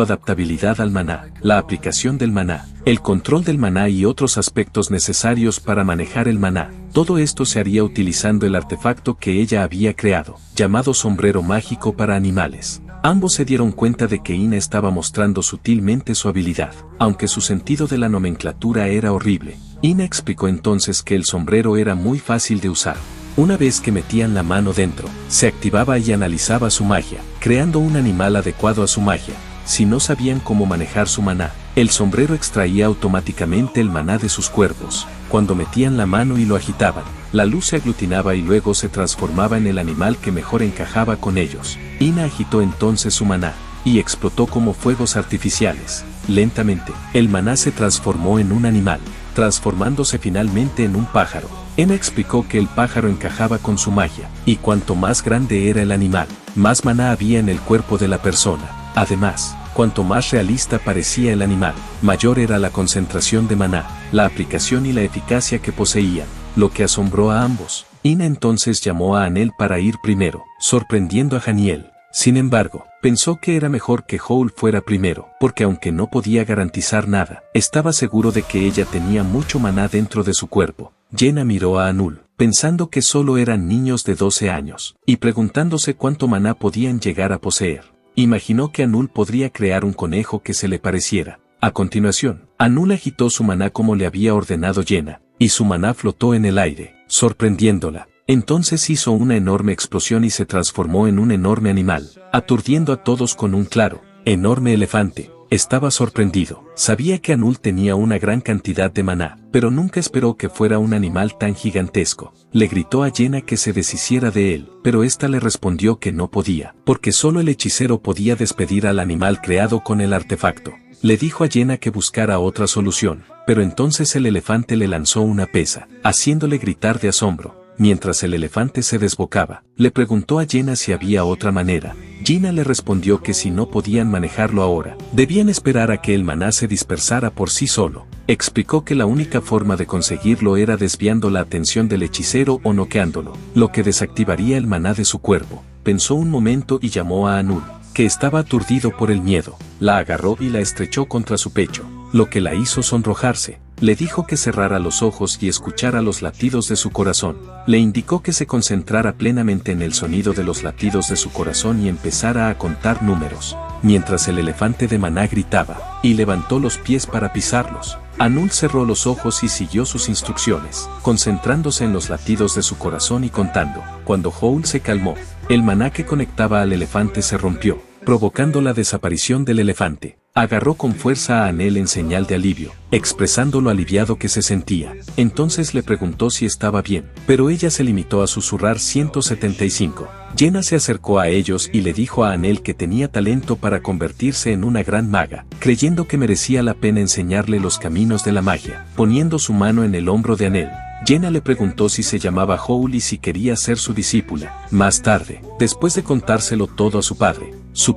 adaptabilidad al maná, la aplicación del maná, el control del maná y otros aspectos necesarios para manejar el maná. Todo esto se haría utilizando el artefacto que ella había creado, llamado sombrero mágico para animales. Ambos se dieron cuenta de que Ina estaba mostrando sutilmente su habilidad, aunque su sentido de la nomenclatura era horrible. Ina explicó entonces que el sombrero era muy fácil de usar. Una vez que metían la mano dentro, se activaba y analizaba su magia, creando un animal adecuado a su magia. Si no sabían cómo manejar su maná, el sombrero extraía automáticamente el maná de sus cuerpos. Cuando metían la mano y lo agitaban, la luz se aglutinaba y luego se transformaba en el animal que mejor encajaba con ellos. Ina agitó entonces su maná, y explotó como fuegos artificiales. Lentamente, el maná se transformó en un animal, transformándose finalmente en un pájaro. Ina explicó que el pájaro encajaba con su magia, y cuanto más grande era el animal, más maná había en el cuerpo de la persona. Además, cuanto más realista parecía el animal, mayor era la concentración de maná, la aplicación y la eficacia que poseían, lo que asombró a ambos. Ina entonces llamó a Anel para ir primero, sorprendiendo a Haniel. Sin embargo, pensó que era mejor que Howl fuera primero, porque aunque no podía garantizar nada, estaba seguro de que ella tenía mucho maná dentro de su cuerpo. Jenna miró a Anul, pensando que solo eran niños de 12 años, y preguntándose cuánto maná podían llegar a poseer. Imaginó que Anul podría crear un conejo que se le pareciera. A continuación, Anul agitó su maná como le había ordenado Jenna, y su maná flotó en el aire, sorprendiéndola. Entonces hizo una enorme explosión y se transformó en un enorme animal, aturdiendo a todos con un claro, enorme elefante. Estaba sorprendido. Sabía que Anul tenía una gran cantidad de maná, pero nunca esperó que fuera un animal tan gigantesco. Le gritó a Jenna que se deshiciera de él, pero ésta le respondió que no podía, porque solo el hechicero podía despedir al animal creado con el artefacto. Le dijo a Jenna que buscara otra solución, pero entonces el elefante le lanzó una pesa, haciéndole gritar de asombro. Mientras el elefante se desbocaba, le preguntó a Jenna si había otra manera. Jenna le respondió que si no podían manejarlo ahora, debían esperar a que el maná se dispersara por sí solo. Explicó que la única forma de conseguirlo era desviando la atención del hechicero o noqueándolo, lo que desactivaría el maná de su cuerpo. Pensó un momento y llamó a Anul, que estaba aturdido por el miedo. La agarró y la estrechó contra su pecho, lo que la hizo sonrojarse. Le dijo que cerrara los ojos y escuchara los latidos de su corazón. Le indicó que se concentrara plenamente en el sonido de los latidos de su corazón y empezara a contar números, mientras el elefante de maná gritaba, y levantó los pies para pisarlos. Anul cerró los ojos y siguió sus instrucciones, concentrándose en los latidos de su corazón y contando. Cuando Howl se calmó, el maná que conectaba al elefante se rompió, provocando la desaparición del elefante. Agarró con fuerza a Anel en señal de alivio, expresando lo aliviado que se sentía. Entonces le preguntó si estaba bien, pero ella se limitó a susurrar 175. Jenna se acercó a ellos y le dijo a Anel que tenía talento para convertirse en una gran maga, creyendo que merecía la pena enseñarle los caminos de la magia. Poniendo su mano en el hombro de Anel, Jenna le preguntó si se llamaba Howl y si quería ser su discípula. Más tarde, después de contárselo todo a su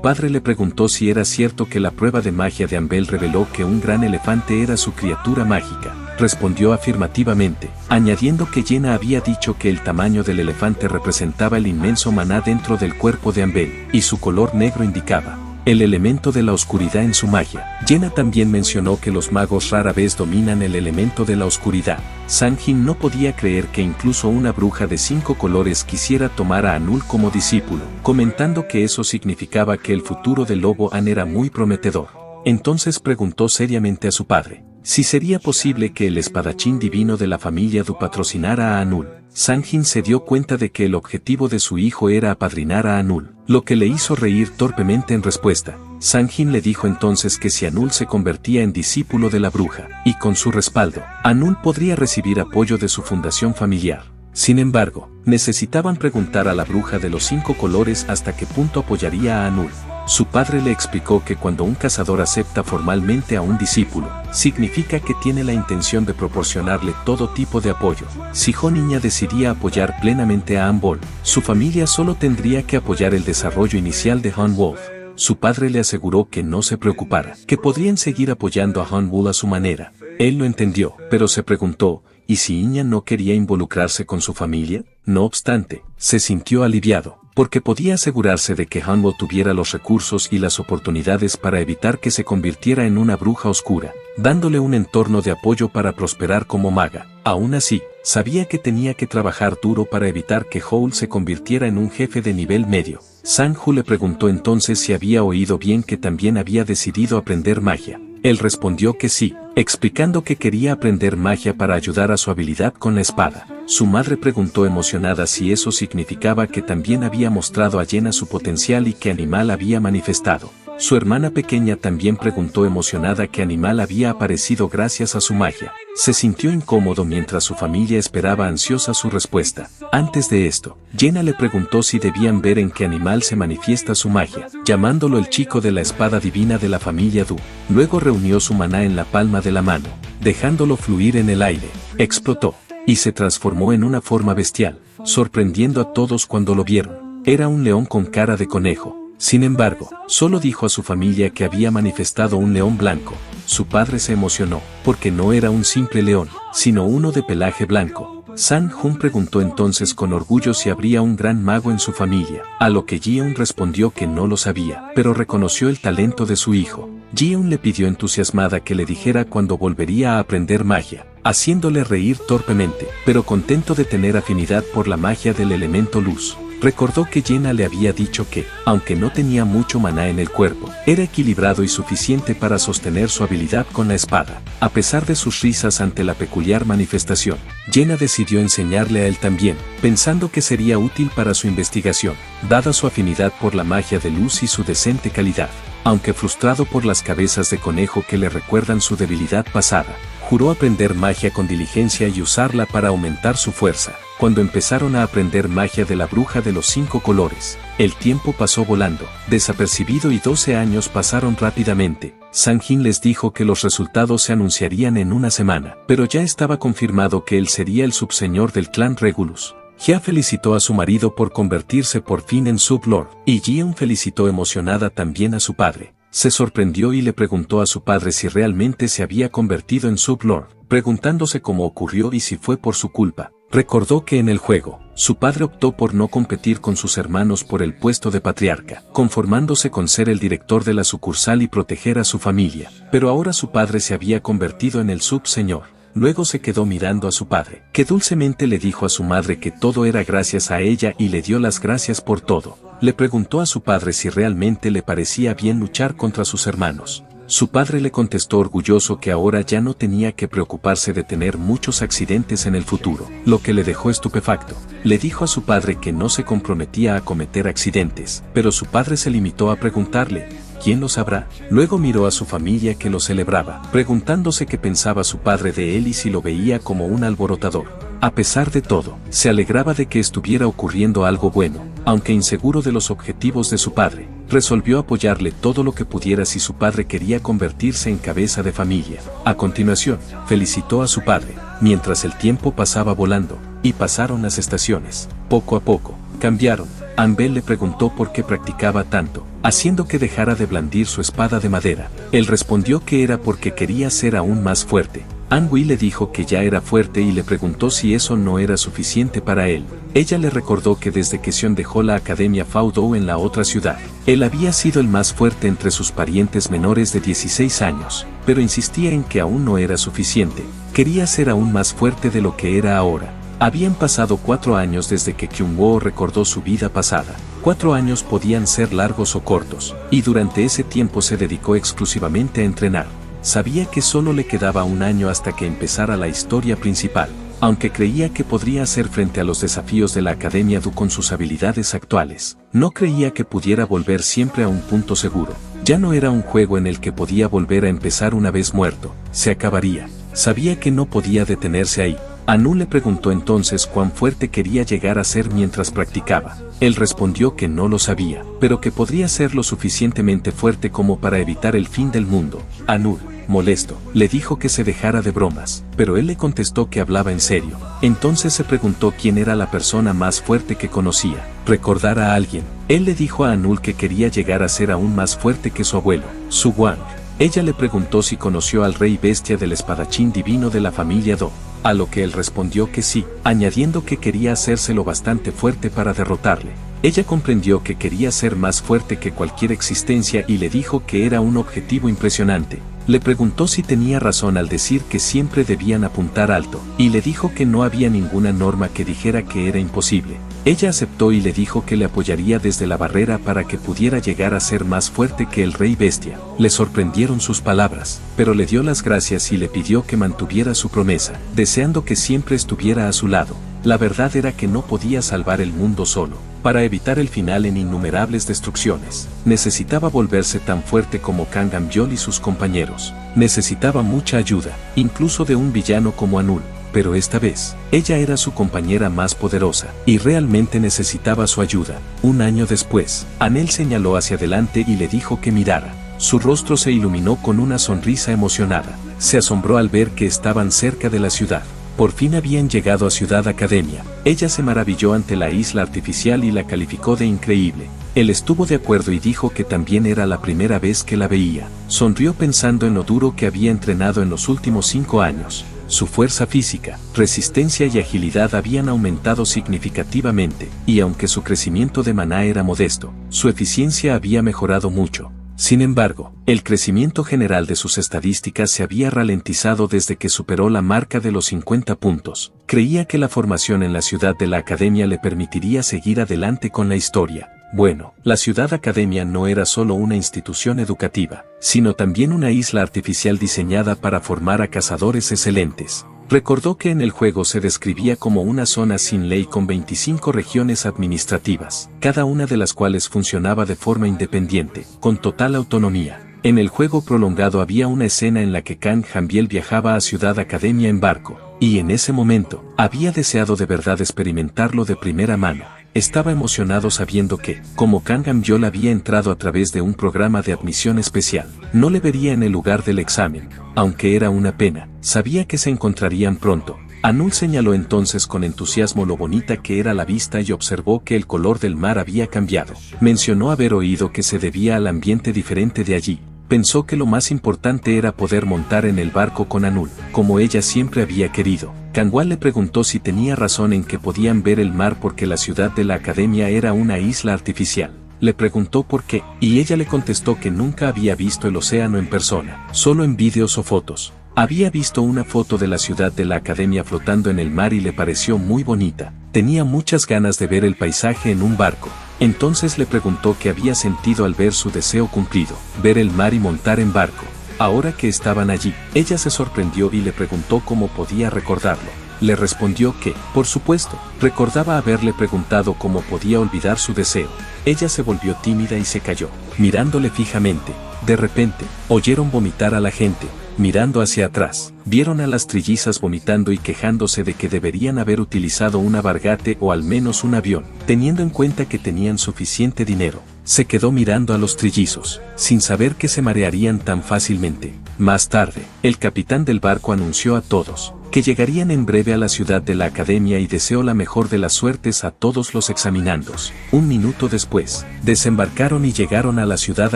padre le preguntó si era cierto que la prueba de magia de Ambel reveló que un gran elefante era su criatura mágica. Respondió afirmativamente, añadiendo que Jenna había dicho que el tamaño del elefante representaba el inmenso maná dentro del cuerpo de Ambel, y su color negro indicaba el elemento de la oscuridad en su magia. Jenna también mencionó que los magos rara vez dominan el elemento de la oscuridad. Sanjin no podía creer que incluso una bruja de 5 colores quisiera tomar a Anul como discípulo, comentando que eso significaba que el futuro del lobo An era muy prometedor. Entonces preguntó seriamente a su padre si sería posible que el espadachín divino de la familia Du patrocinara a Anul. Sanjin se dio cuenta de que el objetivo de su hijo era apadrinar a Anul, lo que le hizo reír torpemente en respuesta. Sanjin le dijo entonces que si Anul se convertía en discípulo de la bruja, y con su respaldo, Anul podría recibir apoyo de su fundación familiar. Sin embargo, necesitaban preguntar a la bruja de los 5 colores hasta qué punto apoyaría a Anul. Su padre le explicó que cuando un cazador acepta formalmente a un discípulo, significa que tiene la intención de proporcionarle todo tipo de apoyo. Si Jo Niña decidía apoyar plenamente a Han-Bol, su familia solo tendría que apoyar el desarrollo inicial de Han-Wolf. Su padre le aseguró que no se preocupara, que podrían seguir apoyando a Han-Wol a su manera. Él lo entendió, pero se preguntó, ¿y si Iña no quería involucrarse con su familia? No obstante, se sintió aliviado, porque podía asegurarse de que Han-Wol tuviera los recursos y las oportunidades para evitar que se convirtiera en una bruja oscura, dándole un entorno de apoyo para prosperar como maga. Aún así, sabía que tenía que trabajar duro para evitar que Howl se convirtiera en un jefe de nivel medio. Sang-Hu le preguntó entonces si había oído bien que también había decidido aprender magia. Él respondió que sí, explicando que quería aprender magia para ayudar a su habilidad con la espada. Su madre preguntó emocionada si eso significaba que también había mostrado a Yena su potencial y qué animal había manifestado. Su hermana pequeña también preguntó emocionada qué animal había aparecido gracias a su magia. Se sintió incómodo mientras su familia esperaba ansiosa su respuesta. Antes de esto, Yena le preguntó si debían ver en qué animal se manifiesta su magia, llamándolo el chico de la espada divina de la familia Du. Luego reunió su maná en la palma de la mano, dejándolo fluir en el aire. Explotó, y se transformó en una forma bestial, sorprendiendo a todos cuando lo vieron. Era un león con cara de conejo. Sin embargo, solo dijo a su familia que había manifestado un león blanco. Su padre se emocionó, porque no era un simple león, sino uno de pelaje blanco. Sang-Hun preguntó entonces con orgullo si habría un gran mago en su familia, a lo que Ji-Eun respondió que no lo sabía, pero reconoció el talento de su hijo. Ji-Eun le pidió entusiasmada que le dijera cuándo volvería a aprender magia, haciéndole reír torpemente, pero contento de tener afinidad por la magia del elemento luz. Recordó que Yena le había dicho que, aunque no tenía mucho maná en el cuerpo, era equilibrado y suficiente para sostener su habilidad con la espada. A pesar de sus risas ante la peculiar manifestación, Yena decidió enseñarle a él también, pensando que sería útil para su investigación, dada su afinidad por la magia de luz y su decente calidad. Aunque frustrado por las cabezas de conejo que le recuerdan su debilidad pasada, juró aprender magia con diligencia y usarla para aumentar su fuerza. Cuando empezaron a aprender magia de la bruja de los 5 colores, el tiempo pasó volando, desapercibido y 12 años pasaron rápidamente. Sang-Jin les dijo que los resultados se anunciarían en una semana, pero ya estaba confirmado que él sería el subseñor del clan Regulus. Hya felicitó a su marido por convertirse por fin en Sublord, y Ji-Eun felicitó emocionada también a su padre. Se sorprendió y le preguntó a su padre si realmente se había convertido en Sublord, preguntándose cómo ocurrió y si fue por su culpa. Recordó que en el juego, su padre optó por no competir con sus hermanos por el puesto de patriarca, conformándose con ser el director de la sucursal y proteger a su familia. Pero ahora su padre se había convertido en el subseñor. Luego se quedó mirando a su padre, que dulcemente le dijo a su madre que todo era gracias a ella y le dio las gracias por todo. Le preguntó a su padre si realmente le parecía bien luchar contra sus hermanos. Su padre le contestó orgulloso que ahora ya no tenía que preocuparse de tener muchos accidentes en el futuro, lo que le dejó estupefacto. Le dijo a su padre que no se comprometía a cometer accidentes, pero su padre se limitó a preguntarle, ¿quién lo sabrá? Luego miró a su familia que lo celebraba, preguntándose qué pensaba su padre de él y si lo veía como un alborotador. A pesar de todo, se alegraba de que estuviera ocurriendo algo bueno, aunque inseguro de los objetivos de su padre. Resolvió apoyarle todo lo que pudiera si su padre quería convertirse en cabeza de familia. A continuación, felicitó a su padre, mientras el tiempo pasaba volando, y pasaron las estaciones. Poco a poco, cambiaron. Anbel le preguntó por qué practicaba tanto, haciendo que dejara de blandir su espada de madera. Él respondió que era porque quería ser aún más fuerte. An-Wi le dijo que ya era fuerte y le preguntó si eso no era suficiente para él. Ella le recordó que desde que Xion dejó la Academia Fao-Dou en la otra ciudad, él había sido el más fuerte entre sus parientes menores de 16 años, pero insistía en que aún no era suficiente. Quería ser aún más fuerte de lo que era ahora. Habían pasado 4 años desde que Kyung-Woo recordó su vida pasada. 4 años podían ser largos o cortos, y durante ese tiempo se dedicó exclusivamente a entrenar. Sabía que solo le quedaba un año hasta que empezara la historia principal, aunque creía que podría hacer frente a los desafíos de la Academia Du con sus habilidades actuales. No creía que pudiera volver siempre a un punto seguro. Ya no era un juego en el que podía volver a empezar una vez muerto, se acabaría. Sabía que no podía detenerse ahí. Anu le preguntó entonces cuán fuerte quería llegar a ser mientras practicaba. Él respondió que no lo sabía, pero que podría ser lo suficientemente fuerte como para evitar el fin del mundo. Anu, molesto, le dijo que se dejara de bromas, pero él le contestó que hablaba en serio. Entonces se preguntó quién era la persona más fuerte que conocía. ¿Recordar a alguien? Él le dijo a Anul que quería llegar a ser aún más fuerte que su abuelo, Su Wang. Ella le preguntó si conoció al rey bestia del espadachín divino de la familia Do, a lo que él respondió que sí, añadiendo que quería hacérselo bastante fuerte para derrotarle. Ella comprendió que quería ser más fuerte que cualquier existencia y le dijo que era un objetivo impresionante. Le preguntó si tenía razón al decir que siempre debían apuntar alto, y le dijo que no había ninguna norma que dijera que era imposible. Ella aceptó y le dijo que le apoyaría desde la barrera para que pudiera llegar a ser más fuerte que el rey bestia. Le sorprendieron sus palabras, pero le dio las gracias y le pidió que mantuviera su promesa, deseando que siempre estuviera a su lado. La verdad era que no podía salvar el mundo solo. Para evitar el final en innumerables destrucciones, necesitaba volverse tan fuerte como Kang Amyol y sus compañeros. Necesitaba mucha ayuda, incluso de un villano como Anul. Pero esta vez, ella era su compañera más poderosa, y realmente necesitaba su ayuda. Un año después, Anel señaló hacia adelante y le dijo que mirara. Su rostro se iluminó con una sonrisa emocionada. Se asombró al ver que estaban cerca de la ciudad. Por fin habían llegado a Ciudad Academia. Ella se maravilló ante la isla artificial y la calificó de increíble. Él estuvo de acuerdo y dijo que también era la primera vez que la veía. Sonrió pensando en lo duro que había entrenado en los últimos 5 años. Su fuerza física, resistencia y agilidad habían aumentado significativamente, y aunque su crecimiento de maná era modesto, su eficiencia había mejorado mucho. Sin embargo, el crecimiento general de sus estadísticas se había ralentizado desde que superó la marca de los 50 puntos. Creía que la formación en la ciudad de la academia le permitiría seguir adelante con la historia. Bueno, la Ciudad Academia no era solo una institución educativa, sino también una isla artificial diseñada para formar a cazadores excelentes. Recordó que en el juego se describía como una zona sin ley con 25 regiones administrativas, cada una de las cuales funcionaba de forma independiente, con total autonomía. En el juego prolongado había una escena en la que Kang Amyol viajaba a Ciudad Academia en barco, y en ese momento, había deseado de verdad experimentarlo de primera mano. Estaba emocionado sabiendo que, como Kang Amyol había entrado a través de un programa de admisión especial, no le vería en el lugar del examen, aunque era una pena, sabía que se encontrarían pronto. Anul señaló entonces con entusiasmo lo bonita que era la vista y observó que el color del mar había cambiado. Mencionó haber oído que se debía al ambiente diferente de allí. Pensó que lo más importante era poder montar en el barco con Anul, como ella siempre había querido. Kangwal le preguntó si tenía razón en que podían ver el mar porque la ciudad de la academia era una isla artificial. Le preguntó por qué, y ella le contestó que nunca había visto el océano en persona, solo en vídeos o fotos. Había visto una foto de la ciudad de la academia flotando en el mar y le pareció muy bonita. Tenía muchas ganas de ver el paisaje en un barco. Entonces le preguntó qué había sentido al ver su deseo cumplido, ver el mar y montar en barco. Ahora que estaban allí, ella se sorprendió y le preguntó cómo podía recordarlo. Le respondió que, por supuesto, recordaba haberle preguntado cómo podía olvidar su deseo. Ella se volvió tímida y se calló, mirándole fijamente. De repente, oyeron vomitar a la gente. Mirando hacia atrás, vieron a las trillizas vomitando y quejándose de que deberían haber utilizado un abargate o al menos un avión, teniendo en cuenta que tenían suficiente dinero. Se quedó mirando a los trillizos, sin saber que se marearían tan fácilmente. Más tarde, el capitán del barco anunció a todos que llegarían en breve a la ciudad de la academia y deseó la mejor de las suertes a todos los examinandos. Un minuto después, desembarcaron y llegaron a la ciudad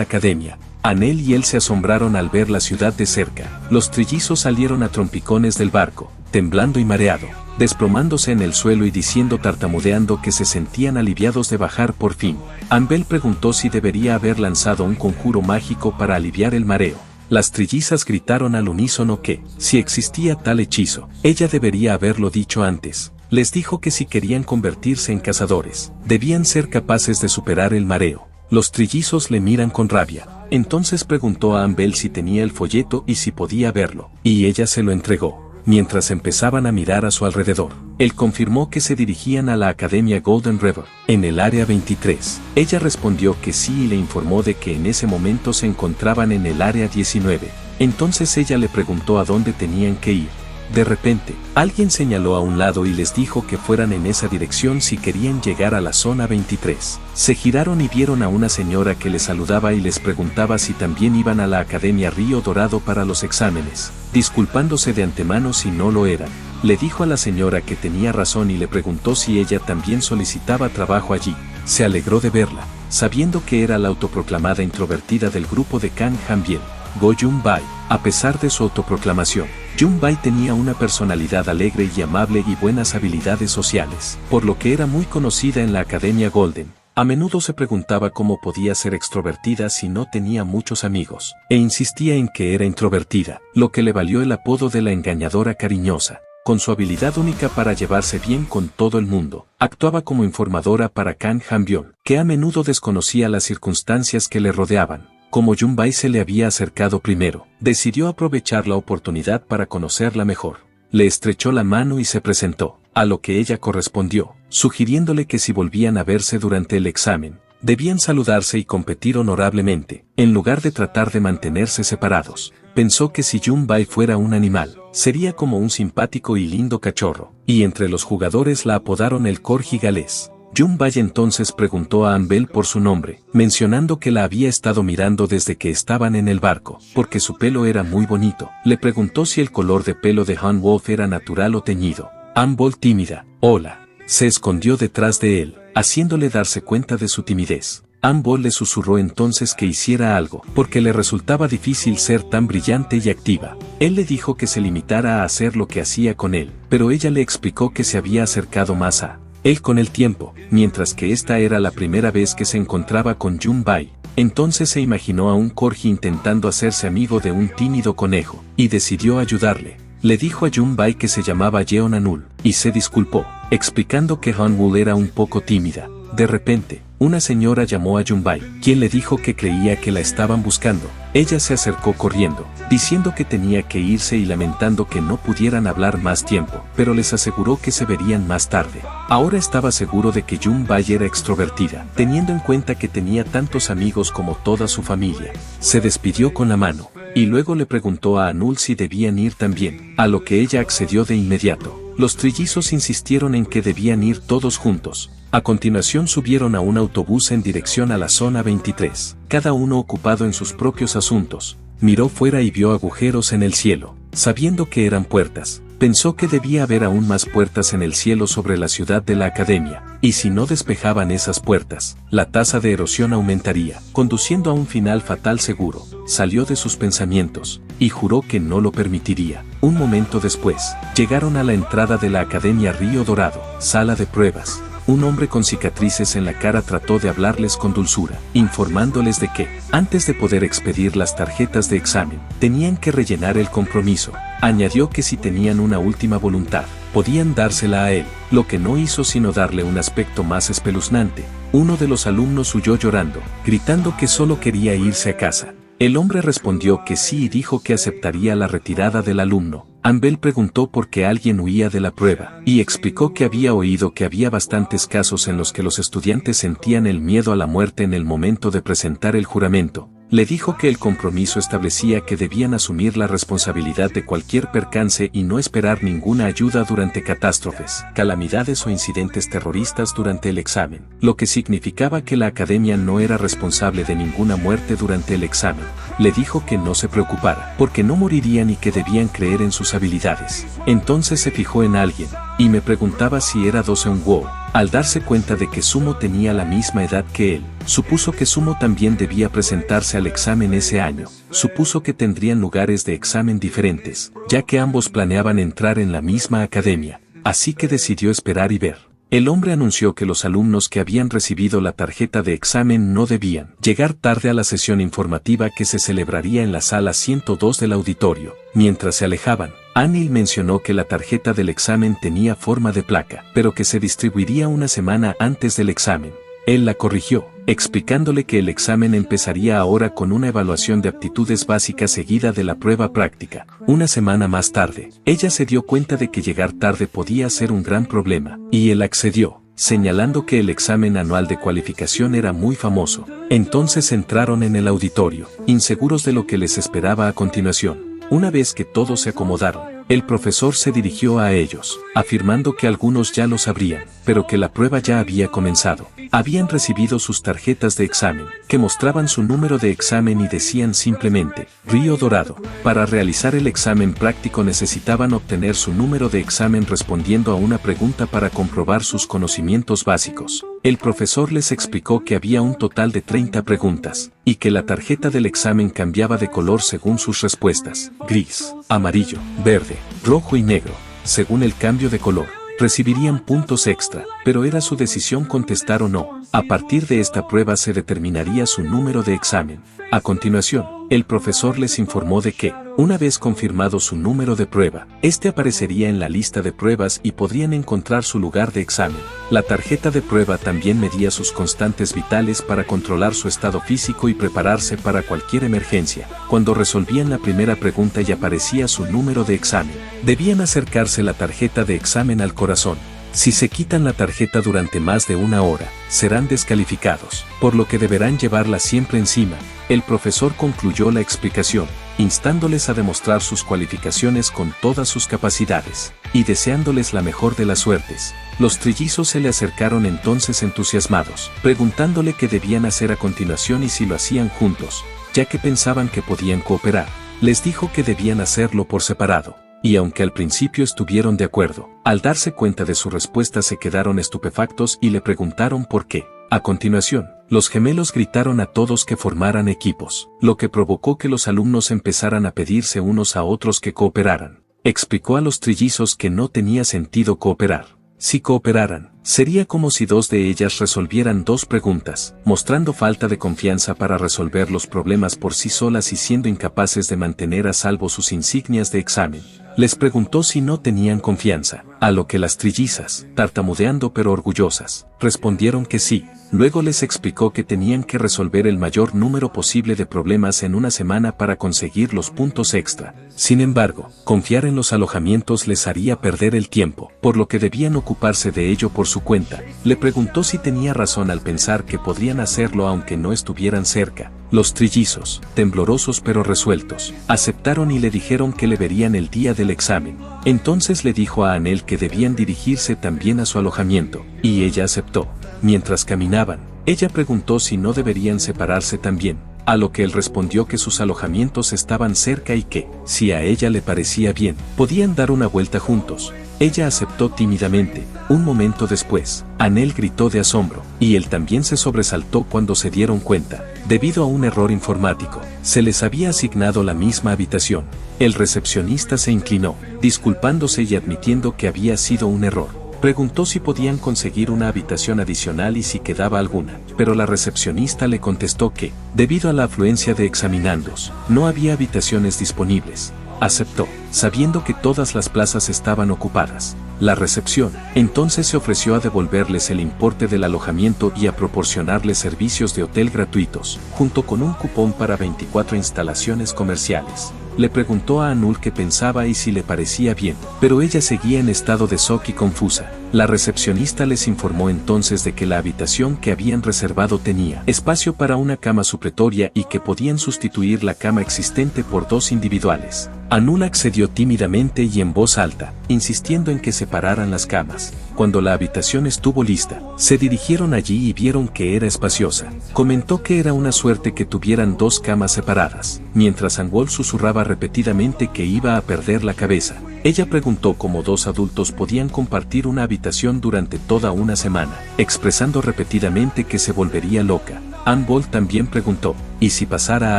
academia. Anel y él se asombraron al ver la ciudad de cerca. Los trillizos salieron a trompicones del barco, temblando y mareado, desplomándose en el suelo y diciendo tartamudeando que se sentían aliviados de bajar por fin. Ambel preguntó si debería haber lanzado un conjuro mágico para aliviar el mareo. Las trillizas gritaron al unísono que, si existía tal hechizo, ella debería haberlo dicho antes. Les dijo que si querían convertirse en cazadores, debían ser capaces de superar el mareo. Los trillizos le miran con rabia. Entonces preguntó a Ambel si tenía el folleto y si podía verlo, y ella se lo entregó. Mientras empezaban a mirar a su alrededor, él confirmó que se dirigían a la Academia Golden River, en el área 23. Ella respondió que sí y le informó de que en ese momento se encontraban en el área 19. Entonces ella le preguntó a dónde tenían que ir. De repente, alguien señaló a un lado y les dijo que fueran en esa dirección si querían llegar a la zona 23. Se giraron y vieron a una señora que les saludaba y les preguntaba si también iban a la Academia Río Dorado para los exámenes, disculpándose de antemano si no lo eran. Le dijo a la señora que tenía razón y le preguntó si ella también solicitaba trabajo allí. Se alegró de verla, sabiendo que era la autoproclamada introvertida del grupo de Kang Han-biel, Go Jun-bai. A pesar de su autoproclamación, Jun-bai tenía una personalidad alegre y amable y buenas habilidades sociales, por lo que era muy conocida en la Academia Golden. A menudo se preguntaba cómo podía ser extrovertida si no tenía muchos amigos, e insistía en que era introvertida, lo que le valió el apodo de la engañadora cariñosa. Con su habilidad única para llevarse bien con todo el mundo, actuaba como informadora para Kang Han-biol, que a menudo desconocía las circunstancias que le rodeaban. Como Jun-bai se le había acercado primero, decidió aprovechar la oportunidad para conocerla mejor. Le estrechó la mano y se presentó, a lo que ella correspondió, sugiriéndole que si volvían a verse durante el examen, debían saludarse y competir honorablemente, en lugar de tratar de mantenerse separados. Pensó que si Jun-bai fuera un animal, sería como un simpático y lindo cachorro, y entre los jugadores la apodaron el corgi galés. Jun-bai entonces preguntó a Han-bel por su nombre, mencionando que la había estado mirando desde que estaban en el barco, porque su pelo era muy bonito. Le preguntó si el color de pelo de Han-wolf era natural o teñido. Han-bol, tímida, hola, se escondió detrás de él, haciéndole darse cuenta de su timidez. Han-bol le susurró entonces que hiciera algo, porque le resultaba difícil ser tan brillante y activa. Él le dijo que se limitara a hacer lo que hacía con él, pero ella le explicó que se había acercado más a él con el tiempo, mientras que esta era la primera vez que se encontraba con Jun-bai. Entonces se imaginó a un corgi intentando hacerse amigo de un tímido conejo, y decidió ayudarle. Le dijo a Jun-bai que se llamaba Jeon Anul, y se disculpó, explicando que Han-woo era un poco tímida. De repente, una señora llamó a Jun-bai, quien le dijo que creía que la estaban buscando. Ella se acercó corriendo, diciendo que tenía que irse y lamentando que no pudieran hablar más tiempo, pero les aseguró que se verían más tarde. Ahora estaba seguro de que Jun-bai era extrovertida, teniendo en cuenta que tenía tantos amigos como toda su familia. Se despidió con la mano, y luego le preguntó a Anul si debían ir también, a lo que ella accedió de inmediato. Los trillizos insistieron en que debían ir todos juntos. A continuación subieron a un autobús en dirección a la zona 23, cada uno ocupado en sus propios asuntos. Miró fuera y vio agujeros en el cielo, sabiendo que eran puertas. Pensó que debía haber aún más puertas en el cielo sobre la ciudad de la Academia, y si no despejaban esas puertas, la tasa de erosión aumentaría, conduciendo a un final fatal seguro. Salió de sus pensamientos, y juró que no lo permitiría. Un momento después, llegaron a la entrada de la Academia Río Dorado, sala de pruebas. Un hombre con cicatrices en la cara trató de hablarles con dulzura, informándoles de que, antes de poder expedir las tarjetas de examen, tenían que rellenar el compromiso. Añadió que si tenían una última voluntad, podían dársela a él, lo que no hizo sino darle un aspecto más espeluznante. Uno de los alumnos huyó llorando, gritando que solo quería irse a casa. El hombre respondió que sí y dijo que aceptaría la retirada del alumno. Han-bel preguntó por qué alguien huía de la prueba, y explicó que había oído que había bastantes casos en los que los estudiantes sentían el miedo a la muerte en el momento de presentar el juramento. Le dijo que el compromiso establecía que debían asumir la responsabilidad de cualquier percance y no esperar ninguna ayuda durante catástrofes, calamidades o incidentes terroristas durante el examen, lo que significaba que la academia no era responsable de ninguna muerte durante el examen. Le dijo que no se preocupara, porque no morirían y que debían creer en sus habilidades. Entonces se fijó en alguien, y me preguntaba si era Do Seung-woo. Al darse cuenta de que Sumo tenía la misma edad que él, supuso que Sumo también debía presentarse al examen ese año. Supuso que tendrían lugares de examen diferentes, ya que ambos planeaban entrar en la misma academia, así que decidió esperar y ver. El hombre anunció que los alumnos que habían recibido la tarjeta de examen no debían llegar tarde a la sesión informativa que se celebraría en la sala 102 del auditorio. Mientras se alejaban, Anil mencionó que la tarjeta del examen tenía forma de placa, pero que se distribuiría una semana antes del examen. Él la corrigió, explicándole que el examen empezaría ahora con una evaluación de aptitudes básicas seguida de la prueba práctica. Una semana más tarde, ella se dio cuenta de que llegar tarde podía ser un gran problema, y él accedió, señalando que el examen anual de cualificación era muy famoso. Entonces entraron en el auditorio, inseguros de lo que les esperaba a continuación. Una vez que todos se acomodaron, El profesor se dirigió a ellos, afirmando que algunos ya lo sabrían, pero que la prueba ya había comenzado. Habían recibido sus tarjetas de examen, que mostraban su número de examen y decían simplemente, Río Dorado. Para realizar el examen práctico necesitaban obtener su número de examen respondiendo a una pregunta para comprobar sus conocimientos básicos. El profesor les explicó que había un total de 30 preguntas, y que la tarjeta del examen cambiaba de color según sus respuestas, gris, amarillo, verde, rojo y negro, según el cambio de color. Recibirían puntos extra, pero era su decisión contestar o no. A partir de esta prueba se determinaría su número de examen. A continuación, el profesor les informó de que, una vez confirmado su número de prueba, este aparecería en la lista de pruebas y podrían encontrar su lugar de examen. La tarjeta de prueba también medía sus constantes vitales para controlar su estado físico y prepararse para cualquier emergencia. Cuando resolvían la primera pregunta y aparecía su número de examen, debían acercarse la tarjeta de examen al corazón. Si se quitan la tarjeta durante más de una hora, serán descalificados, por lo que deberán llevarla siempre encima. El profesor concluyó la explicación, instándoles a demostrar sus cualificaciones con todas sus capacidades, y deseándoles la mejor de las suertes. Los trillizos se le acercaron entonces entusiasmados, preguntándole qué debían hacer a continuación y si lo hacían juntos, ya que pensaban que podían cooperar. Les dijo que debían hacerlo por separado. Y aunque al principio estuvieron de acuerdo, al darse cuenta de su respuesta se quedaron estupefactos y le preguntaron por qué. A continuación, los gemelos gritaron a todos que formaran equipos, lo que provocó que los alumnos empezaran a pedirse unos a otros que cooperaran. Explicó a los trillizos que no tenía sentido cooperar. Si cooperaran, sería como si dos de ellas resolvieran dos preguntas, mostrando falta de confianza para resolver los problemas por sí solas y siendo incapaces de mantener a salvo sus insignias de examen. Les preguntó si no tenían confianza, a lo que las trillizas, tartamudeando pero orgullosas, respondieron que sí. Luego les explicó que tenían que resolver el mayor número posible de problemas en una semana para conseguir los puntos extra. Sin embargo, confiar en los alojamientos les haría perder el tiempo, por lo que debían ocuparse de ello por su cuenta. Le preguntó si tenía razón al pensar que podrían hacerlo aunque no estuvieran cerca. Los trillizos, temblorosos pero resueltos, aceptaron y le dijeron que le verían el día del examen. Entonces le dijo a Anel que debían dirigirse también a su alojamiento, y ella aceptó. Mientras caminaban, ella preguntó si no deberían separarse también, a lo que él respondió que sus alojamientos estaban cerca y que, si a ella le parecía bien, podían dar una vuelta juntos. Ella aceptó tímidamente. Un momento después, Anel gritó de asombro, y él también se sobresaltó cuando se dieron cuenta. Debido a un error informático, se les había asignado la misma habitación. El recepcionista se inclinó, disculpándose y admitiendo que había sido un error. Preguntó si podían conseguir una habitación adicional y si quedaba alguna, pero la recepcionista le contestó que, debido a la afluencia de examinandos, no había habitaciones disponibles. Aceptó, sabiendo que todas las plazas estaban ocupadas. La recepción, entonces se ofreció a devolverles el importe del alojamiento y a proporcionarles servicios de hotel gratuitos, junto con un cupón para 24 instalaciones comerciales. Le preguntó a Anul qué pensaba y si le parecía bien, pero ella seguía en estado de shock y confusa. La recepcionista les informó entonces de que la habitación que habían reservado tenía espacio para una cama supletoria y que podían sustituir la cama existente por dos individuales. Anul accedió tímidamente y en voz alta, insistiendo en que separaran las camas. Cuando la habitación estuvo lista, se dirigieron allí y vieron que era espaciosa. Comentó que era una suerte que tuvieran dos camas separadas, mientras Angol susurraba repetidamente que iba a perder la cabeza. Ella preguntó cómo dos adultos podían compartir una habitación durante toda una semana, expresando repetidamente que se volvería loca. Anne también preguntó, ¿y si pasara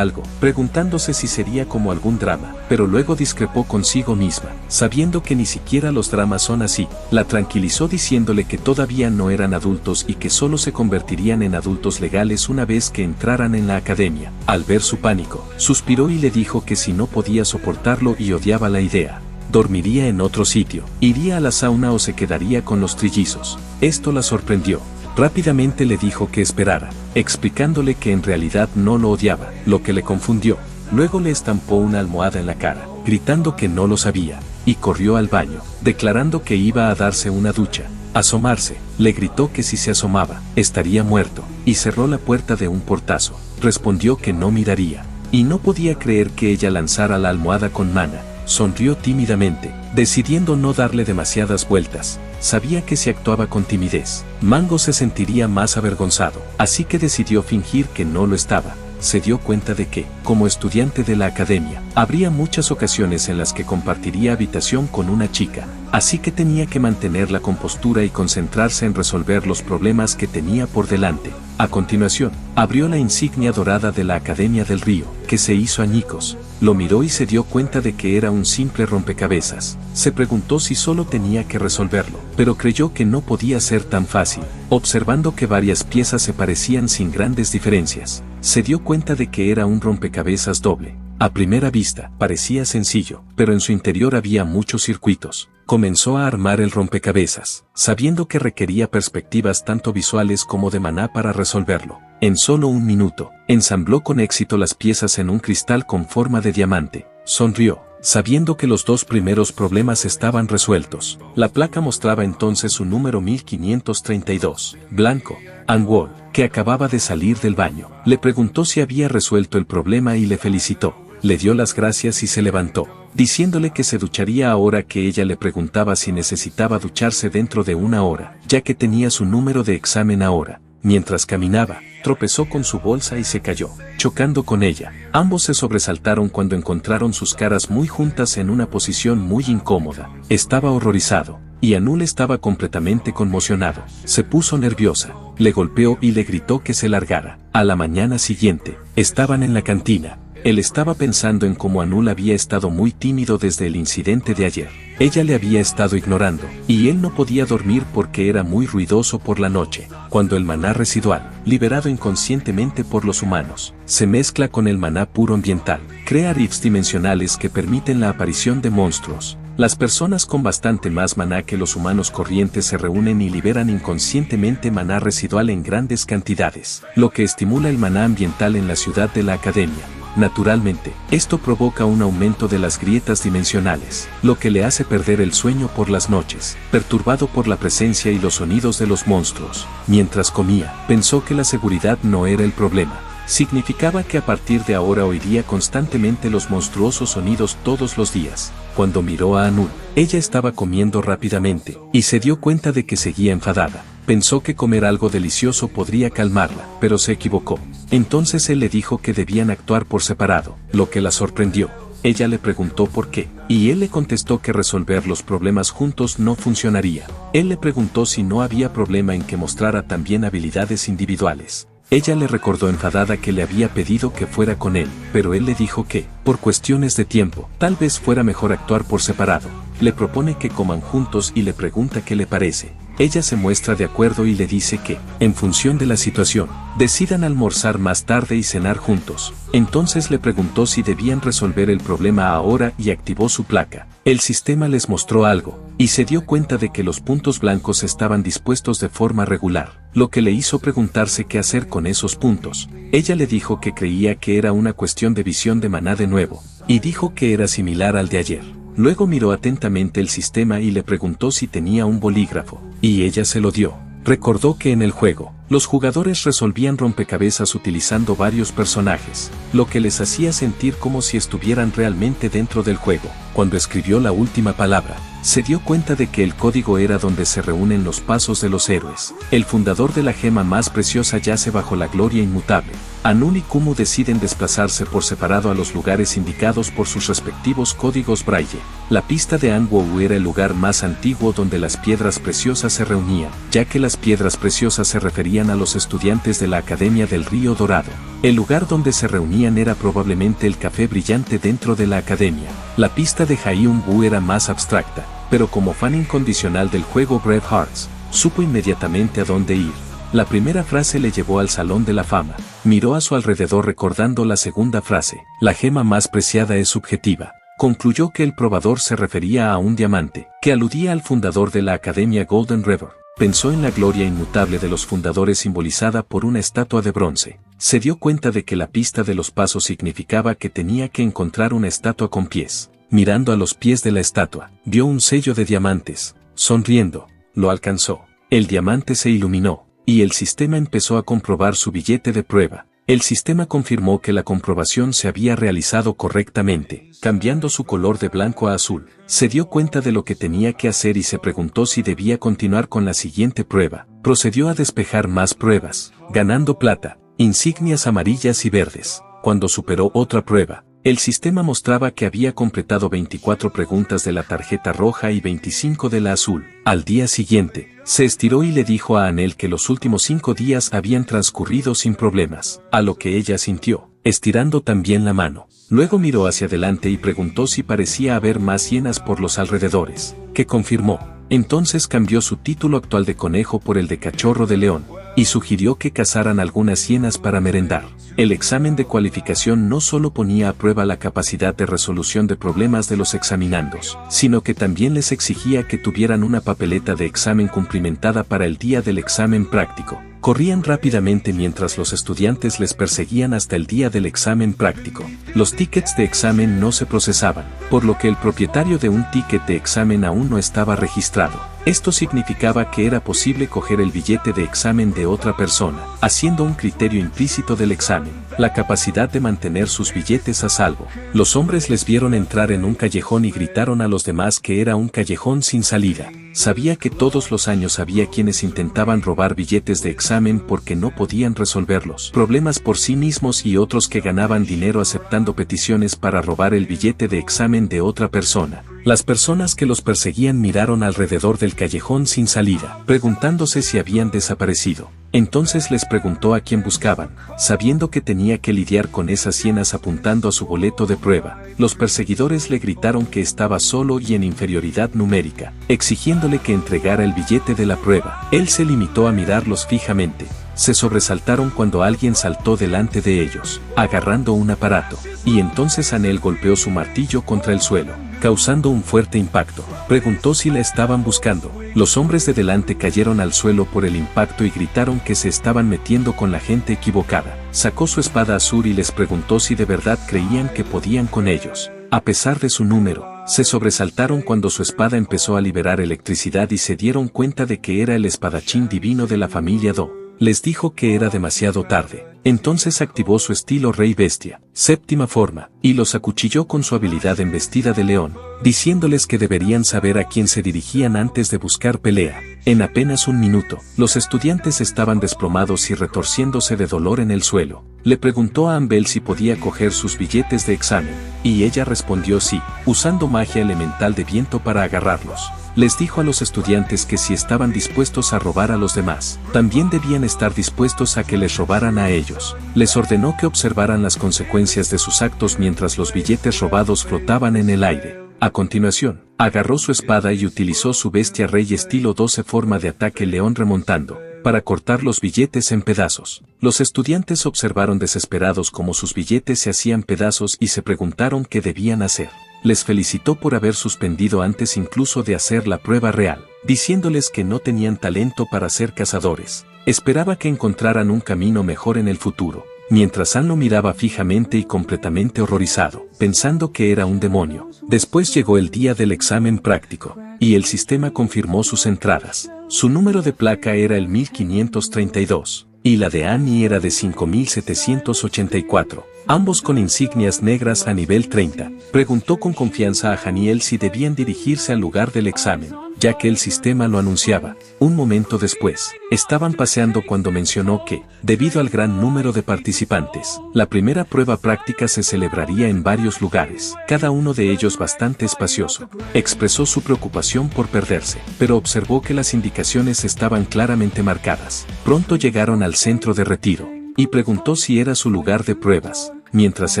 algo?, preguntándose si sería como algún drama, pero luego discrepó consigo misma, sabiendo que ni siquiera los dramas son así. La tranquilizó diciéndole que todavía no eran adultos y que solo se convertirían en adultos legales una vez que entraran en la academia. Al ver su pánico, suspiró y le dijo que si no podía soportarlo y odiaba la idea, dormiría en otro sitio, iría a la sauna o se quedaría con los trillizos. Esto la sorprendió. Rápidamente le dijo que esperara, explicándole que en realidad no lo odiaba, lo que le confundió. Luego le estampó una almohada en la cara, gritando que no lo sabía, y corrió al baño, declarando que iba a darse una ducha. Asomarse, le gritó que si se asomaba, estaría muerto, y cerró la puerta de un portazo. Respondió que no miraría, y no podía creer que ella lanzara la almohada con mana. sonrió tímidamente, decidiendo no darle demasiadas vueltas. Sabía que si actuaba con timidez, Mango se sentiría más avergonzado, así que decidió fingir que no lo estaba. Se dio cuenta de que, como estudiante de la academia, habría muchas ocasiones en las que compartiría habitación con una chica, así que tenía que mantener la compostura y concentrarse en resolver los problemas que tenía por delante. A continuación, abrió la insignia dorada de la Academia del Río, que se hizo añicos. Lo miró y se dio cuenta de que era un simple rompecabezas. Se preguntó si solo tenía que resolverlo, pero creyó que no podía ser tan fácil. Observando que varias piezas se parecían sin grandes diferencias, se dio cuenta de que era un rompecabezas doble. A primera vista, parecía sencillo, pero en su interior había muchos circuitos. Comenzó a armar el rompecabezas, sabiendo que requería perspectivas tanto visuales como de maná para resolverlo. En solo un minuto, ensambló con éxito las piezas en un cristal con forma de diamante. Sonrió, sabiendo que los dos primeros problemas estaban resueltos. La placa mostraba entonces su número 1532, blanco. Anwol, que acababa de salir del baño, le preguntó si había resuelto el problema y le felicitó. Le dio las gracias y se levantó, diciéndole que se ducharía ahora que ella le preguntaba si necesitaba ducharse dentro de una hora, ya que tenía su número de examen ahora. Mientras caminaba, tropezó con su bolsa y se cayó, chocando con ella. Ambos se sobresaltaron cuando encontraron sus caras muy juntas en una posición muy incómoda. Estaba horrorizado, y Anul estaba completamente conmocionado. Se puso nerviosa, le golpeó y le gritó que se largara. A la mañana siguiente, estaban en la cantina. Él estaba pensando en cómo Anul había estado muy tímido desde el incidente de ayer. Ella le había estado ignorando, y él no podía dormir porque era muy ruidoso por la noche. Cuando el maná residual, liberado inconscientemente por los humanos, se mezcla con el maná puro ambiental, crea rifts dimensionales que permiten la aparición de monstruos. Las personas con bastante más maná que los humanos corrientes se reúnen y liberan inconscientemente maná residual en grandes cantidades, lo que estimula el maná ambiental en la ciudad de la academia. Naturalmente, esto provoca un aumento de las grietas dimensionales, lo que le hace perder el sueño por las noches, perturbado por la presencia y los sonidos de los monstruos. Mientras comía, pensó que la seguridad no era el problema. Significaba que a partir de ahora oiría constantemente los monstruosos sonidos todos los días. Cuando miró a Anul, ella estaba comiendo rápidamente, y se dio cuenta de que seguía enfadada. Pensó que comer algo delicioso podría calmarla, pero se equivocó. Entonces él le dijo que debían actuar por separado, lo que la sorprendió. Ella le preguntó por qué, y él le contestó que resolver los problemas juntos no funcionaría. Él le preguntó si no había problema en que mostrara también habilidades individuales. Ella le recordó enfadada que le había pedido que fuera con él, pero él le dijo que, por cuestiones de tiempo, tal vez fuera mejor actuar por separado. Le propone que coman juntos y le pregunta qué le parece. Ella se muestra de acuerdo y le dice que, en función de la situación, decidan almorzar más tarde y cenar juntos. Entonces le preguntó si debían resolver el problema ahora y activó su placa. El sistema les mostró algo, y se dio cuenta de que los puntos blancos estaban dispuestos de forma regular, lo que le hizo preguntarse qué hacer con esos puntos. Ella le dijo que creía que era una cuestión de visión de maná de nuevo, y dijo que era similar al de ayer. Luego miró atentamente el sistema y le preguntó si tenía un bolígrafo, y ella se lo dio. Recordó que en el juego, los jugadores resolvían rompecabezas utilizando varios personajes, lo que les hacía sentir como si estuvieran realmente dentro del juego. Cuando escribió la última palabra, se dio cuenta de que el código era donde se reúnen los pasos de los héroes. El fundador de la gema más preciosa yace bajo la gloria inmutable. Anul y Kumu deciden desplazarse por separado a los lugares indicados por sus respectivos códigos Braille. La pista de Anwou era el lugar más antiguo donde las piedras preciosas se reunían, ya que las piedras preciosas se referían a los estudiantes de la Academia del Río Dorado. El lugar donde se reunían era probablemente el café brillante dentro de la academia. La pista de Haiun-wu era más abstracta, pero como fan incondicional del juego Brave Hearts, supo inmediatamente a dónde ir. La primera frase le llevó al Salón de la Fama. Miró a su alrededor recordando la segunda frase, la gema más preciada es subjetiva. Concluyó que el probador se refería a un diamante, que aludía al fundador de la Academia Golden River. Pensó en la gloria inmutable de los fundadores simbolizada por una estatua de bronce. Se dio cuenta de que la pista de los pasos significaba que tenía que encontrar una estatua con pies. Mirando a los pies de la estatua, vio un sello de diamantes. Sonriendo, lo alcanzó. El diamante se iluminó, y el sistema empezó a comprobar su billete de prueba. El sistema confirmó que la comprobación se había realizado correctamente, cambiando su color de blanco a azul. Se dio cuenta de lo que tenía que hacer y se preguntó si debía continuar con la siguiente prueba. Procedió a despejar más pruebas, ganando plata, insignias amarillas y verdes. Cuando superó otra prueba, el sistema mostraba que había completado 24 preguntas de la tarjeta roja y 25 de la azul. Al día siguiente, se estiró y le dijo a Anel que los últimos 5 días habían transcurrido sin problemas, a lo que ella sintió, estirando también la mano. Luego miró hacia adelante y preguntó si parecía haber más hienas por los alrededores, que confirmó. Entonces cambió su título actual de conejo por el de cachorro de león, y sugirió que cazaran algunas hienas para merendar. El examen de cualificación no solo ponía a prueba la capacidad de resolución de problemas de los examinandos, sino que también les exigía que tuvieran una papeleta de examen cumplimentada para el día del examen práctico. Corrían rápidamente mientras los estudiantes les perseguían hasta el día del examen práctico. Los tickets de examen no se procesaban, por lo que el propietario de un ticket de examen aún no estaba registrado. Esto significaba que era posible coger el billete de examen de otra persona, haciendo un criterio implícito del examen, la capacidad de mantener sus billetes a salvo. Los hombres les vieron entrar en un callejón y gritaron a los demás que era un callejón sin salida. Sabía que todos los años había quienes intentaban robar billetes de examen porque no podían resolver los problemas por sí mismos y otros que ganaban dinero aceptando peticiones para robar el billete de examen de otra persona. Las personas que los perseguían miraron alrededor del callejón sin salida, preguntándose si habían desaparecido. Entonces les preguntó a quién buscaban, sabiendo que tenía que lidiar con esas hienas apuntando a su boleto de prueba. Los perseguidores le gritaron que estaba solo y en inferioridad numérica, exigiéndole que entregara el billete de la prueba. Él se limitó a mirarlos fijamente. Se sobresaltaron cuando alguien saltó delante de ellos, agarrando un aparato, y entonces Anel golpeó su martillo contra el suelo, causando un fuerte impacto. Preguntó si la estaban buscando. Los hombres de delante cayeron al suelo por el impacto y gritaron que se estaban metiendo con la gente equivocada. Sacó su espada azul y les preguntó si de verdad creían que podían con ellos. A pesar de su número, se sobresaltaron cuando su espada empezó a liberar electricidad y se dieron cuenta de que era el espadachín divino de la familia Do. Les dijo que era demasiado tarde. Entonces activó su estilo Rey Bestia, séptima forma, y los acuchilló con su habilidad embestida de león, diciéndoles que deberían saber a quién se dirigían antes de buscar pelea. En apenas un minuto, los estudiantes estaban desplomados y retorciéndose de dolor en el suelo. Le preguntó a Ambel si podía coger sus billetes de examen, y ella respondió sí, usando magia elemental de viento para agarrarlos. Les dijo a los estudiantes que si estaban dispuestos a robar a los demás, también debían estar dispuestos a que les robaran a ellos. Les ordenó que observaran las consecuencias de sus actos mientras los billetes robados flotaban en el aire. A continuación, agarró su espada y utilizó su bestia rey estilo 12 forma de ataque león remontando, para cortar los billetes en pedazos. Los estudiantes observaron desesperados cómo sus billetes se hacían pedazos y se preguntaron qué debían hacer. Les felicitó por haber suspendido antes incluso de hacer la prueba real, diciéndoles que no tenían talento para ser cazadores. Esperaba que encontraran un camino mejor en el futuro, mientras Ann lo miraba fijamente y completamente horrorizado, pensando que era un demonio. Después llegó el día del examen práctico, y el sistema confirmó sus entradas. Su número de placa era el 1532, y la de Annie era de 5784. Ambos con insignias negras a nivel 30. Preguntó con confianza a Haniel si debían dirigirse al lugar del examen, ya que el sistema lo anunciaba. Un momento después, estaban paseando cuando mencionó que, debido al gran número de participantes, la primera prueba práctica se celebraría en varios lugares, cada uno de ellos bastante espacioso. Expresó su preocupación por perderse, pero observó que las indicaciones estaban claramente marcadas. Pronto llegaron al centro de retiro, y preguntó si era su lugar de pruebas. Mientras se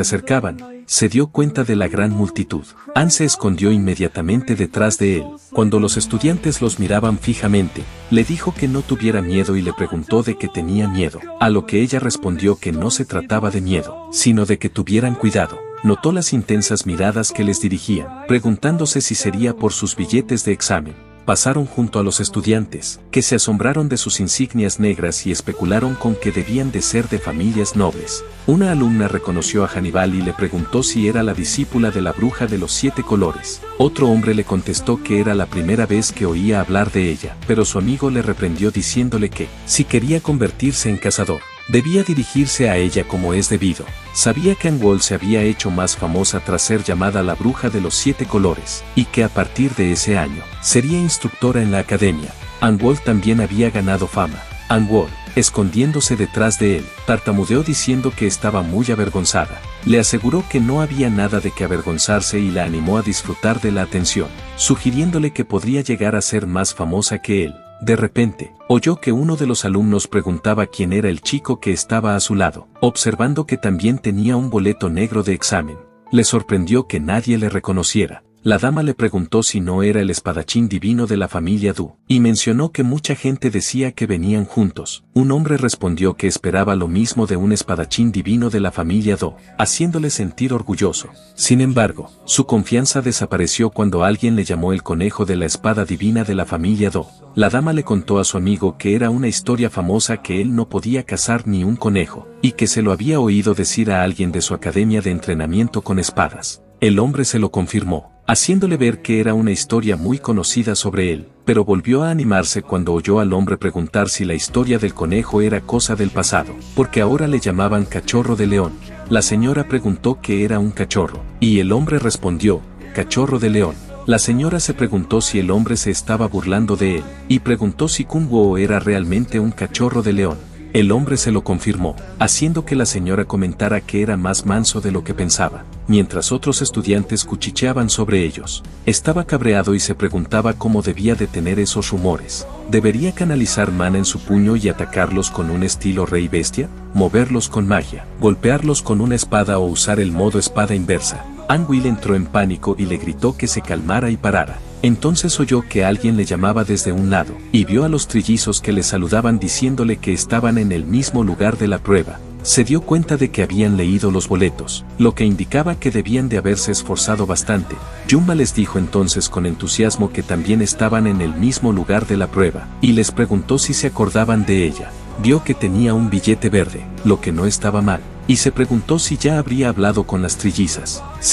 acercaban, se dio cuenta de la gran multitud. Ann se escondió inmediatamente detrás de él. Cuando los estudiantes los miraban fijamente, le dijo que no tuviera miedo y le preguntó de qué tenía miedo, a lo que ella respondió que no se trataba de miedo, sino de que tuvieran cuidado. Notó las intensas miradas que les dirigían, preguntándose si sería por sus billetes de examen. Pasaron junto a los estudiantes, que se asombraron de sus insignias negras y especularon con que debían de ser de familias nobles. Una alumna reconoció a Hannibal y le preguntó si era la discípula de la bruja de los 7 colores. Otro hombre le contestó que era la primera vez que oía hablar de ella, pero su amigo le reprendió diciéndole que, si quería convertirse en cazador, Debía dirigirse a ella como es debido. Sabía que Anne se había hecho más famosa tras ser llamada la bruja de los 7 colores, y que a partir de ese año, sería instructora en la academia. Anne también había ganado fama. Anne, escondiéndose detrás de él, tartamudeó diciendo que estaba muy avergonzada. Le aseguró que no había nada de que avergonzarse y la animó a disfrutar de la atención, sugiriéndole que podría llegar a ser más famosa que él. De repente, oyó que uno de los alumnos preguntaba quién era el chico que estaba a su lado, observando que también tenía un boleto negro de examen. Le sorprendió que nadie le reconociera. La dama le preguntó si no era el espadachín divino de la familia Du, y mencionó que mucha gente decía que venían juntos. Un hombre respondió que esperaba lo mismo de un espadachín divino de la familia Do, haciéndole sentir orgulloso. Sin embargo, su confianza desapareció cuando alguien le llamó el conejo de la espada divina de la familia Do. La dama le contó a su amigo que era una historia famosa que él no podía cazar ni un conejo, y que se lo había oído decir a alguien de su academia de entrenamiento con espadas. El hombre se lo confirmó, haciéndole ver que era una historia muy conocida sobre él, pero volvió a animarse cuando oyó al hombre preguntar si la historia del conejo era cosa del pasado, porque ahora le llamaban cachorro de león. La señora preguntó qué era un cachorro, y el hombre respondió, cachorro de león. La señora se preguntó si el hombre se estaba burlando de él, y preguntó si Kung Wo era realmente un cachorro de león. El hombre se lo confirmó, haciendo que la señora comentara que era más manso de lo que pensaba, mientras otros estudiantes cuchicheaban sobre ellos. Estaba cabreado y se preguntaba cómo debía detener esos rumores. ¿Debería canalizar mana en su puño y atacarlos con un estilo rey bestia? ¿Moverlos con magia? ¿Golpearlos con una espada o usar el modo espada inversa? Anne Will entró en pánico y le gritó que se calmara y parara. Entonces oyó que alguien le llamaba desde un lado, y vio a los trillizos que le saludaban diciéndole que estaban en el mismo lugar de la prueba. Se dio cuenta de que habían leído los boletos, lo que indicaba que debían de haberse esforzado bastante. Jumba les dijo entonces con entusiasmo que también estaban en el mismo lugar de la prueba, y les preguntó si se acordaban de ella. Vio que tenía un billete verde, lo que no estaba mal, y se preguntó si ya habría hablado con las trillizas. Se